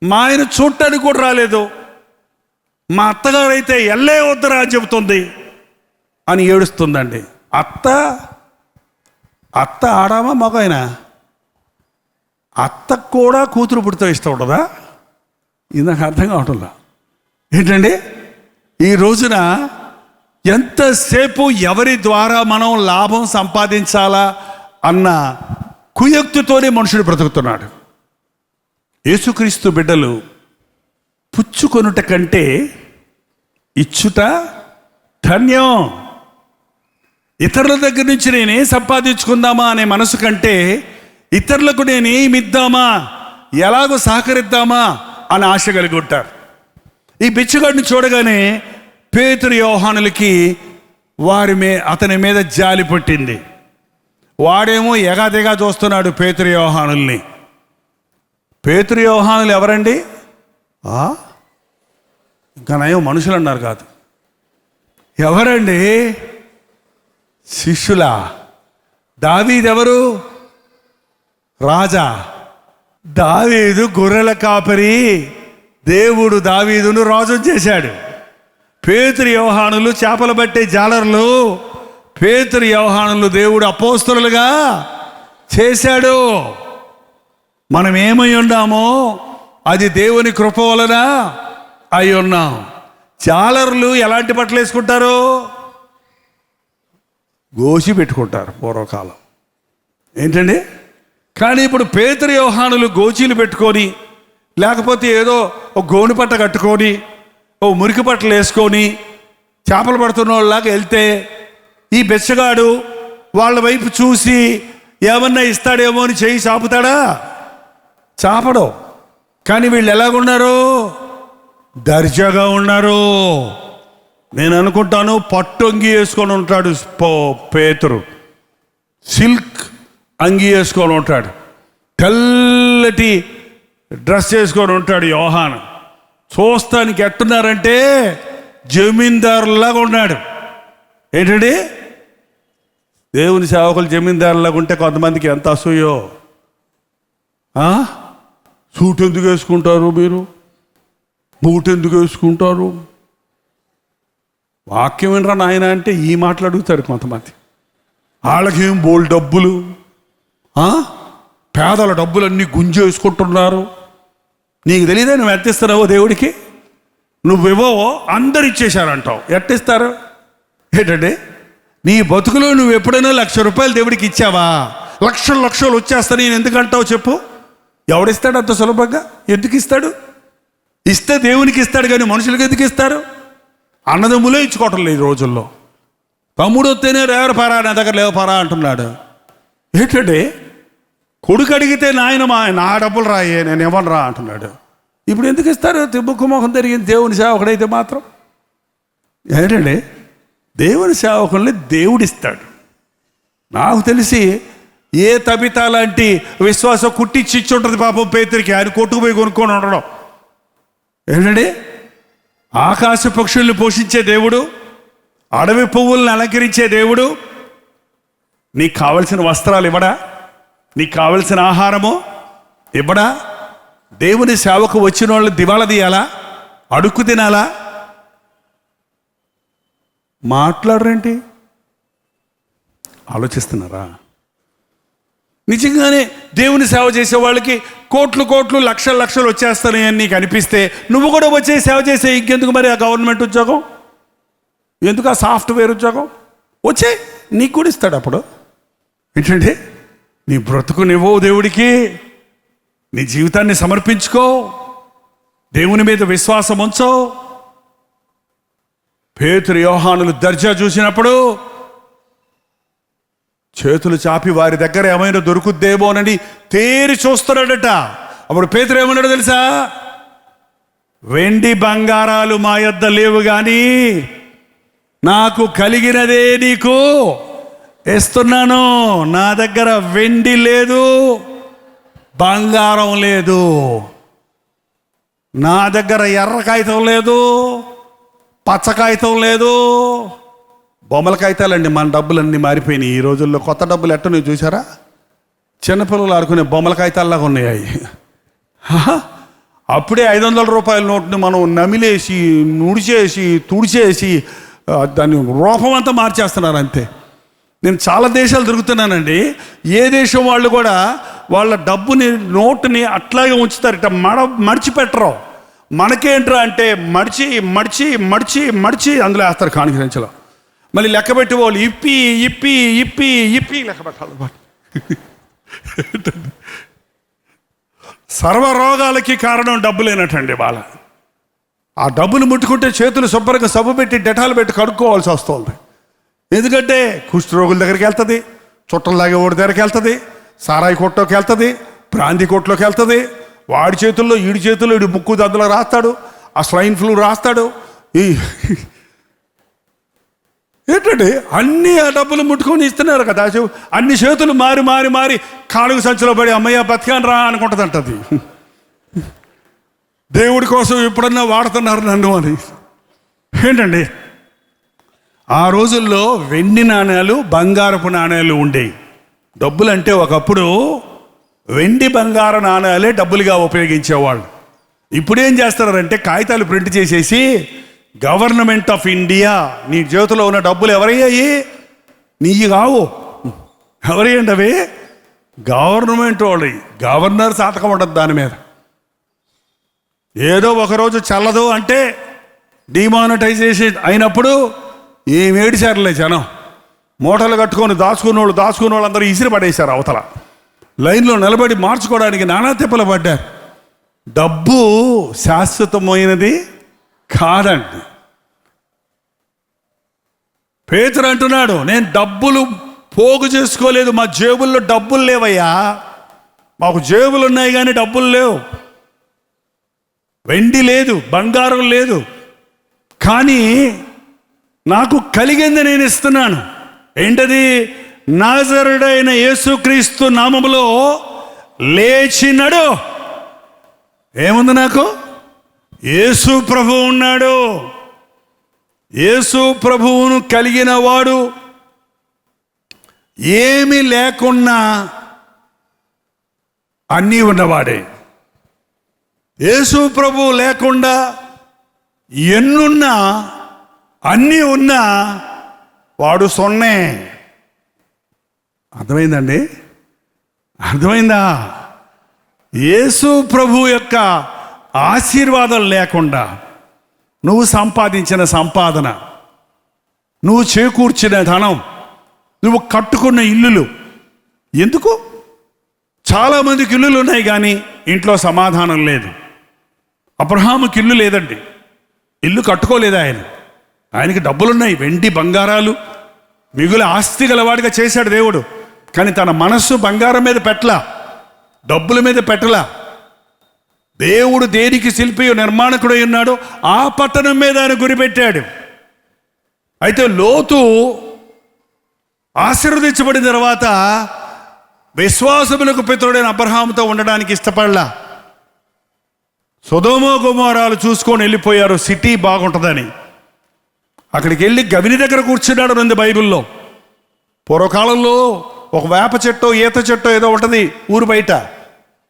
మా ఆయన చూడటానికి కూడా రాలేదు, మా అత్తగారు అయితే ఎల్లే వద్దరా అని చెబుతుంది అని ఏడుస్తుందండి. అత్త ఆడామా మగైన? అత్తకు కూడా కూతురు పుడితే ఇష్టం ఉండదా? ఇది నాకు అర్థం కావట్లా. ఏంటండి ఈ రోజున ఎంతసేపు ఎవరి ద్వారా మనం లాభం సంపాదించాలా అన్న కుయుక్తితోనే మనుషుడు బ్రతుకుతున్నాడు. యేసుక్రీస్తు బిడ్డలు పుచ్చుకొనుట కంటే ఇచ్చుట ధన్యం. ఇతరుల దగ్గర నుంచి నేనేం సంపాదించుకుందామా అనే మనసు కంటే ఇతరులకు నేనేమిద్దామా, ఎలాగో సహకరిద్దామా అని ఆశ కలిగి ఉంటారు. ఈ బిచ్చగాడిని చూడగానే పేతురు యోహానులకి అతని మీద జాలి పుట్టింది. వాడేమో ఎగాదిగా చూస్తున్నాడు పేతురు యోహానుల్ని. పేతురు యోహానులు ఎవరండి? ఇంకా నయం మనుషులు అన్నారు కాదు. ఎవరండి? శిష్యులా? దావీదెవరు? రాజా. దావీదు గొర్రెల కాపరి. దేవుడు దావీదును రాజును చేశాడు. పేతురు యోహానులు చేపలు పట్టే జాలర్లు. పేతురు యోహానులు దేవుడు అపోస్తలులుగా చేశాడు. మనం ఏమై ఉన్నామో అది దేవుని కృప వలన అయి ఉన్నాం. జాలర్లు ఎలాంటి బట్టలు వేసుకుంటారు? గోసి పెట్టుకుంటారు పూర్వకాలం. ఏంటండి? కానీ ఇప్పుడు పేతురు యోహానులు గోచీలు పెట్టుకొని, లేకపోతే ఏదో ఒక గోను పట్ట కట్టుకొని, ఓ మురికి పట్టలు వేసుకొని చేపలు పడుతున్న వాళ్ళలాగా వెళ్తే ఈ బెచ్చగాడు వాళ్ళ వైపు చూసి ఏమన్నా ఇస్తాడేమో అని చేయి చాపుతాడా? చాపడు. కానీ వీళ్ళు ఎలాగున్నారు? దర్జాగా ఉన్నారు. నేను అనుకుంటాను పట్టు అంగి వేసుకొని ఉంటాడు పేతురు, సిల్క్ అంగి వేసుకొని ఉంటాడు, తెల్లటి డ్రెస్ వేసుకొని ఉంటాడు యోహాను. చూస్తానికి ఎట్టున్నారంటే జమీందారులాగా ఉన్నాడు. ఏంటండి? దేవుని సేవకులు జమీందారులాగా ఉంటే కొంతమందికి ఎంత అసూయో. సూట్ ఎందుకు వేసుకుంటారు మీరు? బూట్ ఎందుకు వేసుకుంటారు? వాక్యం వినరా నాయన అంటే ఈ మాటలు అడుగుతారు కొంతమంది. వాళ్ళకేం బోల్ డబ్బులు, పేదల డబ్బులన్నీ గుంజి వేసుకుంటున్నారు. నీకు తెలియదా నువ్వు ఎట్టిస్తున్నావో దేవుడికి? నువ్వేవో అందరు ఇచ్చేశారంటావు. ఎట్టిస్తారు? ఏంటంటే నీ బతుకులో నువ్వు ఎప్పుడైనా 1,00,000 రూపాయలు దేవుడికి ఇచ్చావా? లక్షలు వచ్చేస్తా నేను ఎందుకంటావు చెప్పు? ఎవడిస్తాడు అంత సులభంగా? ఎందుకు ఇస్తాడు? ఇస్తే దేవునికి ఇస్తాడు, కానీ మనుషులకు ఎందుకు ఇస్తారు? అన్నదమ్ములే ఇచ్చుకోవటం లేదు ఈ రోజుల్లో. తమ్ముడు వస్తేనే రేవర పారా, నా దగ్గర లేవపారా అంటున్నాడు. ఏంటంటే కొడుకు అడిగితే నా డబ్బులు రాయే, నేను ఇవ్వను రా అంటున్నాడు. ఇప్పుడు ఎందుకు ఇస్తారు? తిబ్బుకు మొహం తిరిగింది దేవుని సేవకుడైతే మాత్రం. ఏంటంటే దేవుని సేవకుల్ని దేవుడిస్తాడు. నాకు తెలిసి ఏ తబిత లాంటి విశ్వాసం కుట్టిచ్చి ఇచ్చి ఉంటుంది పాపం పేతురికి, ఆయన కొట్టుకుపోయి కొనుక్కొని ఉండడం. ఏంటండి, ఆకాశ పక్షుల్ని పోషించే దేవుడు, అడవి పువ్వులను అలంకరించే దేవుడు నీకు కావలసిన వస్త్రాలు ఇవ్వడా? నీకు కావలసిన ఆహారము ఇవ్వడా? దేవుని సేవకు వచ్చిన వాళ్ళు దివాళ తీయాలా? అడుక్కు తినాలా? మాట్లాడరేంటి? ఆలోచిస్తున్నారా? నిజంగానే దేవుని సేవ చేసే వాళ్ళకి కోట్లు కోట్లు లక్షలు లక్షలు వచ్చేస్తాయని నీకు అనిపిస్తే నువ్వు కూడా వచ్చే సేవ చేసే. ఇంకెందుకు మరి ఆ గవర్నమెంట్ ఉద్యోగం, ఎందుకు ఆ సాఫ్ట్వేర్ ఉద్యోగం? వచ్చే నీకు కూడా ఇస్తాడు. అప్పుడు ఏంటంటే నీ బ్రతుకునివ్వు దేవుడికి, నీ జీవితాన్ని సమర్పించుకో, దేవుని మీద విశ్వాసం ఉంచో. పేతురు యోహానులు దర్జా చూసినప్పుడు చేతులు చాపి వారి దగ్గర ఏమైనా దొరుకుద్దేమోనని తేరి చూస్తున్నాడట. అప్పుడు పేతురు ఏమన్నాడు తెలుసా? వెండి బంగారాలు మా యొద్ద లేవు గాని నాకు కలిగినదే నీకు ఇస్తున్నాను. నా దగ్గర వెండి లేదు, బంగారం లేదు, నా దగ్గర ఎర్ర కాగితం లేదు, పచ్చ కాగితం లేదు, బొమ్మల కాగితాలండి. మన డబ్బులన్నీ మారిపోయినాయి ఈ రోజుల్లో. కొత్త డబ్బులు ఎట్ట నువ్వు చూసారా? చిన్నపిల్లలు ఆడుకునే బొమ్మల కాగితాల్లాగా ఉన్నాయి. అప్పుడే 500 రూపాయల నోటుని మనం నమిలేసి నుడిచేసి తుడిచేసి దాని రూపం అంతా మార్చేస్తున్నారు అంతే. నేను చాలా దేశాలు తిరుగుతున్నానండి. ఏ దేశం వాళ్ళు కూడా వాళ్ళ డబ్బుని నోటుని అట్లాగే ఉంచుతారు, ఇట్లా మడిచిపెట్టరు. మనకేంట్రా అంటే మడిచి మడిచి మడిచి మడిచి అందులో వేస్తారు కానుక సంచిలో. మళ్ళీ లెక్క పెట్టి వాళ్ళు ఇప్పి ఇప్పి ఇప్పి ఇప్పి లెక్క పెట్టాలి. సర్వరోగాలకి కారణం డబ్బులేనటండి. వాళ్ళ ఆ డబ్బులు ముట్టుకుంటే చేతులు శుభ్రంగా సబ్బు పెట్టి డెటాలు పెట్టి కడుక్కోవాల్సి వస్తుంది. ఎందుకంటే కుష్ఠరోగుల దగ్గరికి వెళ్తుంది, చుట్టం లాగేవాడి దగ్గరికి వెళ్తుంది, సారాయి కొట్లోకి వెళ్తుంది, బ్రాంతి కొట్లోకి వెళ్తుంది. వాడి చేతుల్లో ఈడి చేతుల్లో ఈడి ముక్కు దద్దులో రాస్తాడు, ఆ స్వైన్ ఫ్లూ రాస్తాడు. ఏంటంటే అన్నీ ఆ డబ్బులు ముట్టుకొని ఇస్తున్నారు కదా. అన్ని చేతులు మారి మారి మారి కాలుగు సంచిలో పడి అమ్మయ్య బతికాను రా అనుకుంటుంది అంటది. దేవుడి కోసం ఎప్పుడన్నా వాడుతున్నారు నన్ను అని. ఏంటండి, ఆ రోజుల్లో వెండి నాణ్యాలు బంగారపు నాణ్యాలు ఉండేవి. డబ్బులు అంటే ఒకప్పుడు వెండి బంగారు నాణ్యాలే డబ్బులుగా ఉపయోగించేవాళ్ళు. ఇప్పుడేం చేస్తున్నారంటే కాగితాలు ప్రింట్ చేసేసి గవర్నమెంట్ ఆఫ్ ఇండియా, నీ చేతిలో ఉన్న డబ్బులు ఎవరయ్యాయి? నీవి కావు. ఎవరయ్యండి అవి? గవర్నమెంట్ వాళ్ళు. గవర్నర్ సంతకం ఉండదు దాని మీద. ఏదో ఒకరోజు చల్లదు అంటే డిమానిటైజేషన్ అయినప్పుడు ఏమేడిచారులే జనం. మూటలు కట్టుకొని దాచుకున్న వాళ్ళు అందరూ ఇసిరి పడేశారు అవతల. లైన్లో నిలబడి మార్చుకోవడానికి నానా తిప్పలు పడ్డారు. డబ్బు శాశ్వతమైనది కాదండి. పేతురు అంటున్నాడు, నేను డబ్బులు పోగు చేసుకోలేదు, మా జేబుల్లో డబ్బులు లేవయ్యా. మాకు జేబులు ఉన్నాయి కానీ డబ్బులు లేవు, వెండి లేదు, బంగారం లేదు, కానీ నాకు కలిగింది నేను ఇస్తున్నాను. ఏంటది? నాజరుడైన యేసుక్రీస్తు నామములో లేచినడు. ఏముంది నాకు? యేసు ప్రభువు ఉన్నాడు. యేసు ప్రభువును కలిగిన వాడు ఏమీ లేకున్నా అన్నీ ఉన్నవాడే. యేసు ప్రభువు లేకుండా ఎన్నున్నా అన్నీ ఉన్నా వాడు సొన్నే. అర్థమైందండి? అర్థమైందా? యేసు ప్రభు యొక్క ఆశీర్వాదం లేకుండా నువ్వు సంపాదించిన సంపాదన, నువ్వు చేకూర్చిన ధనం, నువ్వు కట్టుకున్న ఇల్లులు ఎందుకు? చాలామందికి ఇల్లులు ఉన్నాయి కానీ ఇంట్లో సమాధానం లేదు. అబ్రహాముకి ఇల్లు లేదండి, ఇల్లు కట్టుకోలేదు ఆయన. ఆయనకి డబ్బులున్నాయి, వెండి బంగారాలు, మిగులు ఆస్తి గలవాడిగా చేశాడు దేవుడు. కానీ తన మనస్సు బంగారం మీద పెట్టలా, డబ్బుల మీద పెట్టలా. దేవుడు దేనికి శిల్పి నిర్మాణకుడై ఉన్నాడో ఆ పట్టణం మీద ఆయన గురిపెట్టాడు. అయితే లోతు ఆశీర్వదించబడిన తర్వాత విశ్వాసములకు పితరుడైన అబ్రహాముతో ఉండడానికి ఇష్టపడలా. సొదొమ గొమొరాలు చూసుకొని వెళ్ళిపోయారు, సిటీ బాగుంటుందని. అక్కడికి వెళ్ళి గవిని దగ్గర కూర్చున్నాడు ఉంది బైబిల్లో. పూర్వకాలంలో ఒక వేప చెట్టో ఈత చెట్టో ఏదో ఉంటుంది ఊరు బయట,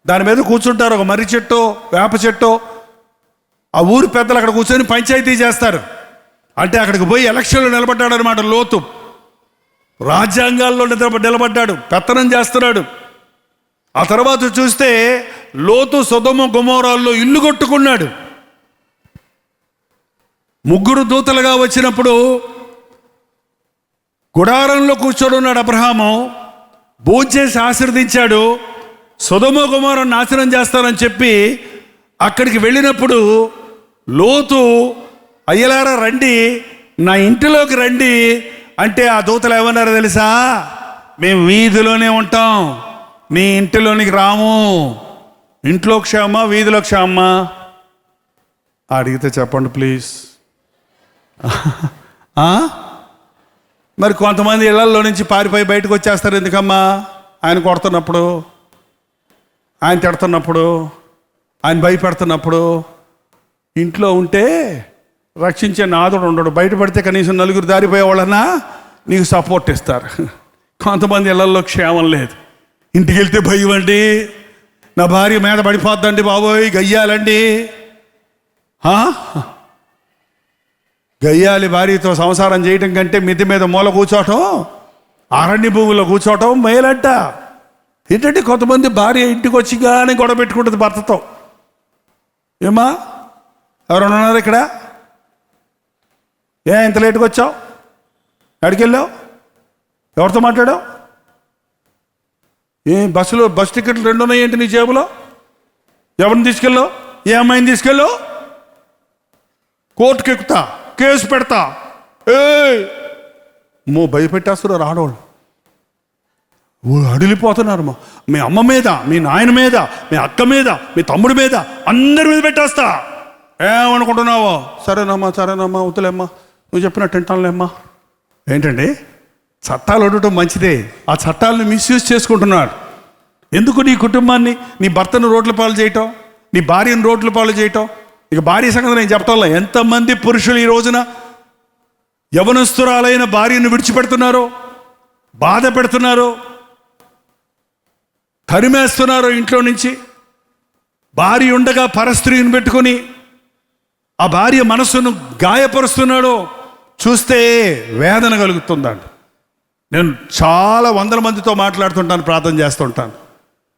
దాని మీద కూర్చుంటారు. ఒక మర్రి చెట్టో వేప చెట్టో, ఆ ఊరు పెద్దలు అక్కడ కూర్చొని పంచాయతీ చేస్తారు. అంటే అక్కడికి పోయి ఎలక్షన్లో నిలబడ్డాడు అనమాట. లోతు రాజ్యాంగాల్లో నిలబడ్డాడు, పెత్తనం చేస్తున్నాడు. ఆ తర్వాత చూస్తే లోతు సొదొమ గొమొరాల్లో ఇల్లు కొట్టుకున్నాడు. ముగ్గురు దూతలుగా వచ్చినప్పుడు గుడారంలో కూర్చొని ఉన్నాడు అబ్రహాము. భోంచేసి ఆశీర్వదించాడు. సొదొమ గొమొర నాశనం చేస్తానని చెప్పి అక్కడికి వెళ్ళినప్పుడు లోతు అయ్యలారా రండి, నా ఇంటిలోకి రండి అంటే ఆ దూతలు ఏమన్నారో తెలుసా? మేము వీధిలోనే ఉంటాం, మీ ఇంటిలోనికి రాము. ఇంట్లో క్షేమమా వీధిలో క్షేమమా అడిగితే చెప్పండి ప్లీజ్. మరి కొంతమంది ఇళ్లలో నుంచి పారిపోయి బయటకు వచ్చేస్తారు. ఎందుకమ్మా? ఆయన కొడుతున్నప్పుడు, ఆయన తిడుతున్నప్పుడు, ఆయన భయపెడుతున్నప్పుడు. ఇంట్లో ఉంటే రక్షించే నాదుడు ఉండడు. బయటపడితే కనీసం నలుగురు దారిపోయే వాళ్ళన్నా నీకు సపోర్ట్ ఇస్తారు. కొంతమంది ఇళ్లలో క్షేమం లేదు. ఇంటికి వెళ్తే భయం అండి, నా భార్య మీద పడిపోద్దండి బాబోయ్, గయ్యాలండి. గయ్యాలి భార్యతో సంసారం చేయటం కంటే మిద్ది మీద మూల కూర్చోవటం, అరణ్య భూమిలో కూర్చోవటం మేలంట. ఏంటంటే కొంతమంది భార్య ఇంటికి వచ్చి కానీ గొడవ పెట్టుకుంటుంది భర్తతో. ఏమా ఎవరైనా ఉన్నారు ఇక్కడ? ఇంత లేటుగా వచ్చావు? ఎక్కడికి వెళ్ళావు? ఎవరితో మాట్లాడావు? బస్సులో బస్ టికెట్లు 2 ఉన్నాయి ఏంటి నీ జేబులో? ఎవరిని తీసుకెళ్ళావు? ఏ అమ్మాయిని తీసుకెళ్ళావు? కోర్టుకి ఎక్కుతా, కేసు పెడతా. భయపెట్టేస్తున్నారు ఆడవాళ్ళు. అడిలిపోతున్నారు. మీ అమ్మ మీద, మీ నాయన మీద, మీ అక్క మీద, మీ తమ్ముడి మీద, అందరి మీద పెట్టేస్తా. ఏమనుకుంటున్నావో? సరేనమ్మా సరేనమ్మా వద్దులేమ్మా, నువ్వు చెప్పినట్టు వింటానులేమ్మా. ఏంటండి? చట్టాలు ఉండటం మంచిదే, ఆ చట్టాలను మిస్యూజ్ చేసుకుంటున్నాడు. ఎందుకు నీ కుటుంబాన్ని, నీ భర్తను రోడ్ల పాలు చేయటం, నీ భార్యను రోడ్ల పాలు చేయటం? ఇక భార్య సంగతి నేను చెప్పటంలా. ఎంతమంది పురుషులు ఈ రోజున యవనస్తురాలైన భార్యను విడిచిపెడుతున్నారో, బాధ పెడుతున్నారో, తరిమేస్తున్నారో ఇంట్లో నుంచి. భార్య ఉండగా పరస్త్రీని పెట్టుకొని ఆ భార్య మనస్సును గాయపరుస్తున్నాడో చూస్తే వేదన కలుగుతుందండి. నేను చాలా 100 మందితో మాట్లాడుతుంటాను, ప్రార్థన చేస్తుంటాను.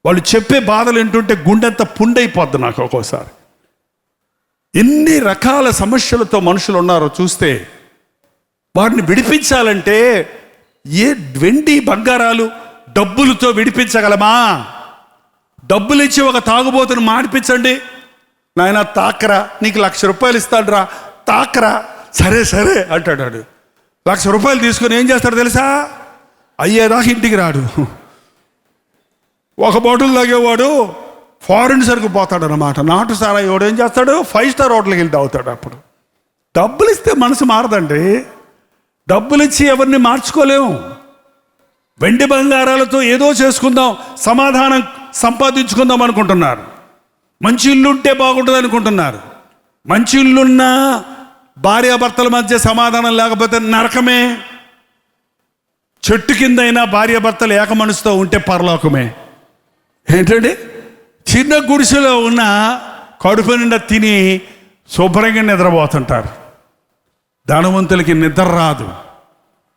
వాళ్ళు చెప్పే బాధలు ఏంటంటే గుండెంత పుండైపోద్ది నాకు ఒక్కోసారి. ఎన్ని రకాల సమస్యలతో మనుషులు ఉన్నారో చూస్తే వారిని విడిపించాలంటే ఏ వెండి బంగారాలు డబ్బులతో విడిపించగలమా? డబ్బులు ఇచ్చి ఒక తాగుబోతును మాడిపించండి, నాయన తాకరా, నీకు 1,00,000 రూపాయలు ఇస్తాడురా, తాకరా. సరే సరే అంటాడు. 1,00,000 రూపాయలు తీసుకొని ఏం చేస్తాడు తెలుసా? అయ్యేదాకా ఇంటికి రాడు. ఒక బాటిల్ తాగేవాడు ఫారిన్ సరుకు పోతాడు అనమాట. నాటు సారా వాడు ఏం చేస్తాడు? 5 స్టార్ హోటల్కి వెళ్ళి తాగుతాడు. అప్పుడు డబ్బులు ఇస్తే మనసు మారదండి. డబ్బులు ఇచ్చి ఎవరిని మార్చుకోలేము. వెండి బంగారాలతో ఏదో చేసుకుందాం, సమాధానం సంపాదించుకుందాం అనుకుంటున్నారు. మంచి ఇల్లు ఉంటే బాగుంటుంది అనుకుంటున్నారు. మంచి ఇల్లున్నా భార్యాభర్తల మధ్య సమాధానం లేకపోతే నరకమే. చెట్టు కిందైనా భార్యాభర్తలు ఏక మనసుతో ఉంటే పరలోకమే. ఏంటండి? చిన్న గుడిసెలో ఉన్న కడుపు నిండా తిని శుభ్రంగా నిద్రపోతుంటారు. ధనవంతులకి నిద్ర రాదు,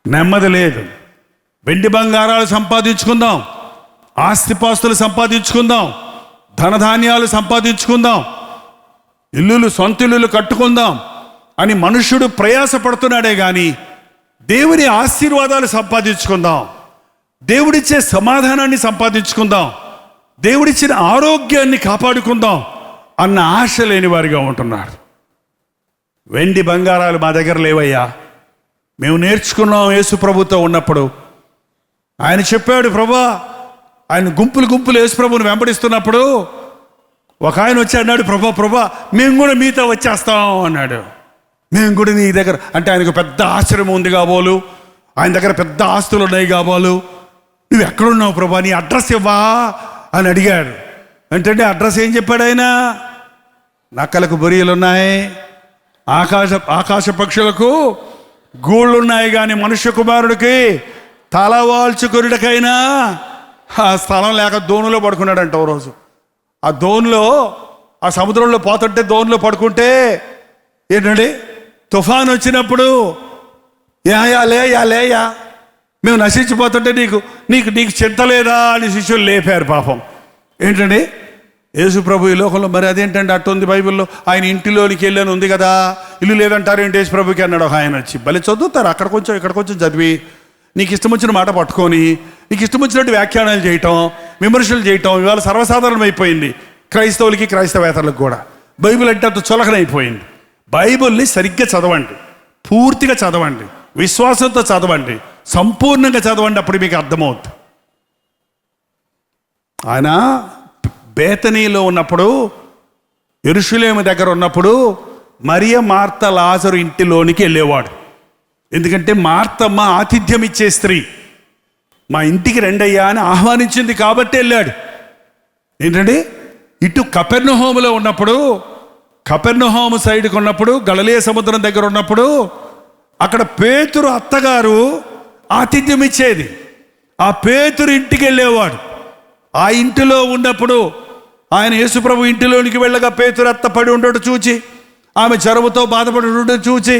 నెమ్మది లేదు. వెండి బంగారాలు సంపాదించుకుందాం, ఆస్తిపాస్తులు సంపాదించుకుందాం, ధనధాన్యాలు సంపాదించుకుందాం, ఇల్లులు సొంత ఇల్లులు కట్టుకుందాం అని మనుష్యుడు ప్రయాసపడుతున్నాడే కానీ దేవుని ఆశీర్వాదాలు సంపాదించుకుందాం, దేవుడిచ్చే సమాధానాన్ని సంపాదించుకుందాం, దేవుడిచ్చిన ఆరోగ్యాన్ని కాపాడుకుందాం అన్న ఆశ లేని వారిగా ఉంటున్నారు. వెండి బంగారాలు మా దగ్గర లేవయ్యా. మేము నేర్చుకున్నాం యేసు ప్రభుతో ఉన్నప్పుడు. ఆయన చెప్పాడు, ప్రభా, ఆయన గుంపులు యేసు ప్రభుని వెంబడిస్తున్నప్పుడు ఒక ఆయన వచ్చి అన్నాడు, ప్రభా మేము కూడా మీతో వచ్చేస్తాం అన్నాడు. మేము కూడా నీ దగ్గర, అంటే ఆయనకు పెద్ద ఆశ్రమం ఉంది కాబోలు, ఆయన దగ్గర పెద్ద ఆస్తులు ఉన్నాయి కాబోలు, నువ్వు ఎక్కడున్నావు ప్రభా, నీ అడ్రస్ ఇవ్వా అని అడిగాడు. అంటే అడ్రస్ ఏం చెప్పాడు ఆయన? నక్కలకు బొరియలున్నాయి, ఆకాశ పక్షులకు గూళ్ళున్నాయి, కానీ మనుష్య కుమారుడికి తలవాల్చుకురుడికైనా ఆ స్థలం లేక దోణిలో పడుకున్నాడంట. ఓ రోజు ఆ దోణిలో, ఆ సముద్రంలో పోతుంటే దోణిలో పడుకుంటే ఏంటండి, తుఫాన్ వచ్చినప్పుడు లేయా మేము నశించిపోతుంటే నీకు నీకు నీకు చింత లేదా అని శిష్యులు లేపారు పాపం. ఏంటండి, యేసు ప్రభు ఈ లోకంలో, మరి అదేంటండి అట్టుంది బైబిల్లో, ఆయన ఇంటిలోనికి వెళ్ళని ఉంది కదా, ఇల్లు లేదంటారు ఏంటి యేసు ప్రభుకి అన్నాడు ఆయన వచ్చి. భలే చదువుతారు, అక్కడ కొంచెం ఇక్కడ కొంచెం చదివి నీకు ఇష్టం వచ్చిన మాట పట్టుకొని నీకు ఇష్టం వచ్చినట్టు వ్యాఖ్యానాలు చేయటం, విమర్శలు చేయటం ఇవాళ సర్వసాధారణం అయిపోయింది. క్రైస్తవులకి క్రైస్తవేతరులకు కూడా బైబిల్ అంటే అంత చులకనైపోయింది. బైబిల్ని సరిగ్గా చదవండి, పూర్తిగా చదవండి, విశ్వాసంతో చదవండి, సంపూర్ణంగా చదవండి, అప్పుడు మీకు అర్థమవుతుంది. ఆయన బేతనీలో ఉన్నప్పుడు, యెరూషలేము దగ్గర ఉన్నప్పుడు మరియ, మార్త, లాజరు ఇంటిలోనికి వెళ్ళేవాడు. ఎందుకంటే మార్తమ్మ ఆతిథ్యం ఇచ్చే స్త్రీ, మా ఇంటికి రెండయ్యా అని ఆహ్వానించింది కాబట్టి వెళ్ళాడు. ఏంటంటే ఇటు కపెర్నహూములో ఉన్నప్పుడు, కపెర్నహూము సైడ్కి ఉన్నప్పుడు, గలిలయ సముద్రం దగ్గర ఉన్నప్పుడు అక్కడ పేతురు అత్తగారు ఆతిథ్యం ఇచ్చేది. ఆ పేతురు ఇంటికి వెళ్ళేవాడు. ఆ ఇంటిలో ఉన్నప్పుడు ఆయన యేసుప్రభు ఇంటిలోనికి వెళ్ళగా పేతురు అత్త పడి ఉండడం చూచి, ఆమె జ్వరముతో బాధపడి ఉండడం చూచి,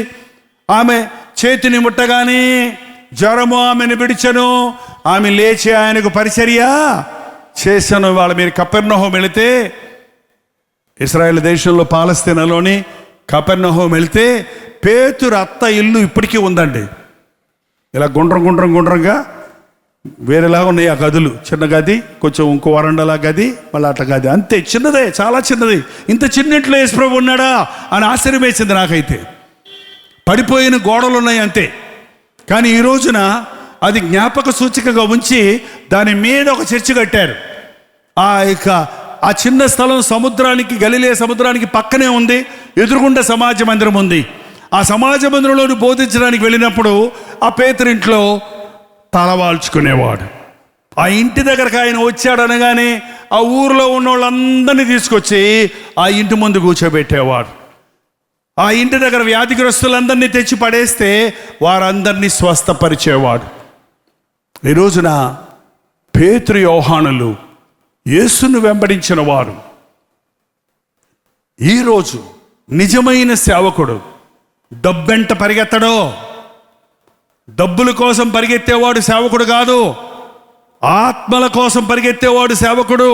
ఆమె చేతిని ముట్టగానే జ్వరము ఆమెను విడిచెను, ఆమె లేచి ఆయనకు పరిచర్య చేశాను. వాళ్ళ మీరు కపెర్నహూము వెళితే, ఇశ్రాయేల్ దేశంలో పాలస్తీనాలోని కపెర్నహూము వెళితే పేతురు అత్త ఇల్లు ఇప్పటికీ ఉందండి. ఇలా గుండ్రంగా వేరేలాగా ఉన్నాయి ఆ గదులు. చిన్న గది, కొంచెం ఇంకో వరండలా గది, మళ్ళీ అట్లా గది, అంతే చిన్నదే, చాలా చిన్నది. ఇంత చిన్నింట్లో యేసుప్రభు ఉన్నాడా అని ఆశ్చర్యం వేసింది నాకైతే. పడిపోయిన గోడలు ఉన్నాయి అంతే. కానీ ఈ రోజున అది జ్ఞాపక సూచికగా ఉంచి దాని మీద ఒక చర్చి కట్టారు. ఆ చిన్న స్థలం సముద్రానికి, గలిలయ సముద్రానికి పక్కనే ఉంది. ఎదురుగుండా సమాజ మందిరం ఉంది. ఆ సమాజ మందిరంలోని బోధించడానికి వెళ్ళినప్పుడు ఆ పేతురింట్లో తలవాల్చుకునేవాడు. ఆ ఇంటి దగ్గరకు ఆయన వచ్చాడు అనగానే ఆ ఊరిలో ఉన్న వాళ్ళందరినీ తీసుకొచ్చి ఆ ఇంటి ముందు కూర్చోబెట్టేవాడు. ఆ ఇంటి దగ్గర వ్యాధిగ్రస్తులందరినీ తెచ్చి పడేస్తే వారందరినీ స్వస్థపరిచేవాడు. ఈ రోజున పేతురు, యోహానులు యేసును వెంబడించిన వారు. ఈరోజు నిజమైన సేవకుడు డబ్బెంట పరిగెత్తడో, డబ్బుల కోసం పరిగెత్తేవాడు సేవకుడు కాదు. ఆత్మల కోసం పరిగెత్తేవాడు సేవకుడు.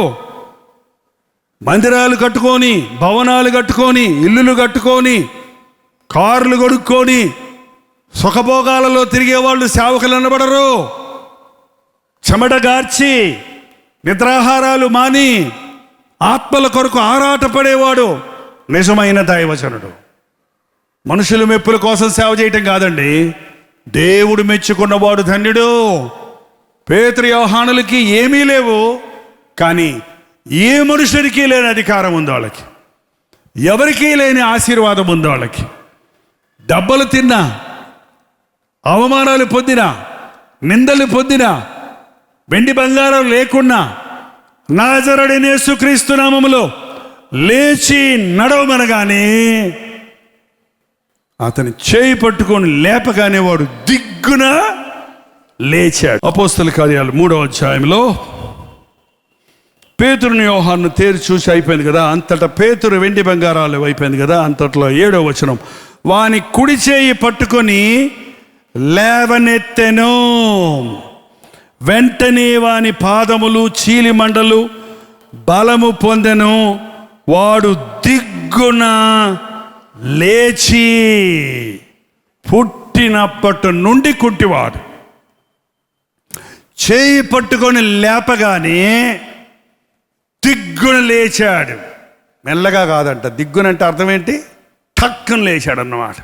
మందిరాలు కట్టుకొని, భవనాలు కట్టుకొని, ఇల్లులు కట్టుకొని, కార్లు కొనుక్కొని సుఖభోగాలలో తిరిగేవాళ్ళు సేవకులు అనబడరు. చెమట గార్చి నిద్రాహారాలు మాని ఆత్మల కొరకు ఆరాటపడేవాడు నిజమైన దైవజనుడు. మనుషుల మెప్పుల కోసం సేవ చేయటం కాదండి, దేవుడు మెచ్చుకున్నవాడు ధన్యుడు. పేతురు, యోహానులకి ఏమీ లేవు, కానీ ఏ మనుషుడికి లేని అధికారం ఉంది వాళ్ళకి, ఎవరికీ లేని ఆశీర్వాదం ఉంది వాళ్ళకి. దెబ్బలు తిన్నా, అవమానాలు పొందినా, నిందలు పొందినా, వెండి బంగారం లేకున్నా నాజరేయుడైన యేసుక్రీస్తు నామములో లేచి నడవమనగానే అతని చేయి పట్టుకొని లేపగానే వాడు దిగ్గున లేచాడు. అపోస్తల కార్యాలు 3వ అధ్యాయంలో పేతురుని, యోహాను తేరి చూసి అయిపోయింది కదా, అంతటా పేతురు వెండి బంగారాలు అయిపోయింది కదా, అంతట్లో 7వ వచనం, వాని కుడి చేయి పట్టుకొని లేవనెత్తెను, వెంటనే వాని పాదములు చీలిమండలు బలము పొందెను, వాడు దిగ్గున లేచి పుట్టినప్పటి నుండి కుంటివాడు. చేయి పట్టుకొని లేపగానే దిగ్గున లేచాడు. మెల్లగా కాదంట, దిగ్గునంటే అర్థం ఏంటి? ఠక్కున లేచాడు అన్నమాట.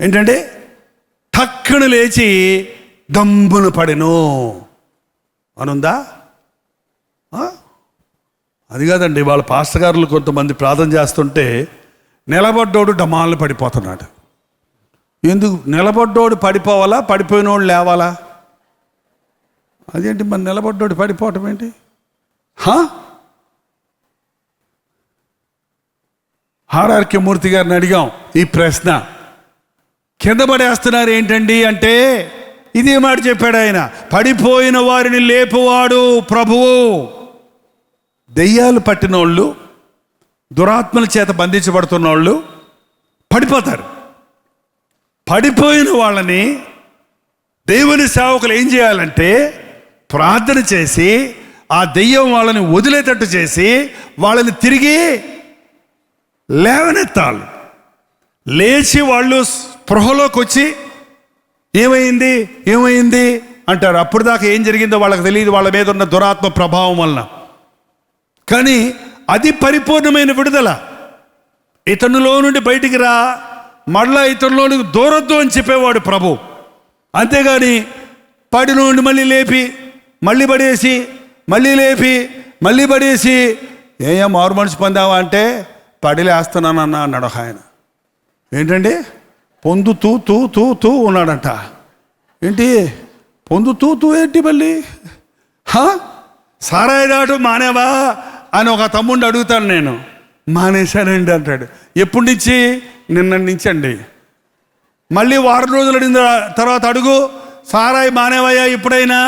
ఏంటంటే ఠక్కున లేచి గంబును పడెను అనుందా? అది కాదండి, వాళ్ళ పాస్టర్ గారులు కొంతమంది ప్రార్థన చేస్తుంటే నిలబడ్డోడు డమాలను పడిపోతున్నాడు. ఎందుకు నిలబడ్డోడు పడిపోవాలా, పడిపోయినోడు లేవాలా? అదేంటి మన నిలబడ్డోడు పడిపోవటం ఏంటి? ఆర్ఆర్కే మూర్తి గారిని అడిగాం ఈ ప్రశ్న. కింద పడేస్తున్నారు ఏంటండి అంటే, ఇదే మాట చెప్పాడు ఆయన, పడిపోయిన వారిని లేపువాడు ప్రభువు. దెయ్యాలు పట్టిన వాళ్ళు, దురాత్మల చేత బంధించబడుతున్న వాళ్ళు పడిపోతారు. పడిపోయిన వాళ్ళని దేవుని సేవకులు ఏం చేయాలంటే ప్రార్థన చేసి ఆ దెయ్యం వాళ్ళని వదిలేటట్టు చేసి వాళ్ళని తిరిగి లేవనెత్తాలి. లేచి వాళ్ళు స్పృహలోకి వచ్చి ఏమైంది ఏమైంది అంటారు. అప్పుడు దాకా ఏం జరిగిందో వాళ్ళకి తెలియదు, వాళ్ళ మీద ఉన్న దురాత్మ ప్రభావం వలన. కానీ అది పరిపూర్ణమైన విడుదల. ఇతనిలో నుండి బయటికి రా, మళ్ళా ఇతనిలోనికి దూరద్దు అని చెప్పేవాడు ప్రభు. అంతేగాని పడి నుండి మళ్ళీ లేపి మళ్ళీ పడేసి మళ్ళీ లేపి మళ్ళీ పడేసి ఏం మారు మనిషి పొందావా అంటే పడిలేస్తున్నానన్నా అన్నాడు ఆయన. ఏంటండి పొందుతూ తూ తూ తూ ఉన్నాడంట. ఏంటి పొందుతూ తూ ఏంటి మళ్ళీ? సారాయి దాటు మానేవా అని ఒక తమ్ముడిని అడుగుతాను నేను. మానేశానండి అంటాడు. ఎప్పటి నుంచి? నిన్న నుంచి అండి. మళ్ళీ వారం రోజులు అడిగిన తర్వాత అడుగు, సారాయి మానేవయ్యా ఎప్పుడైనా?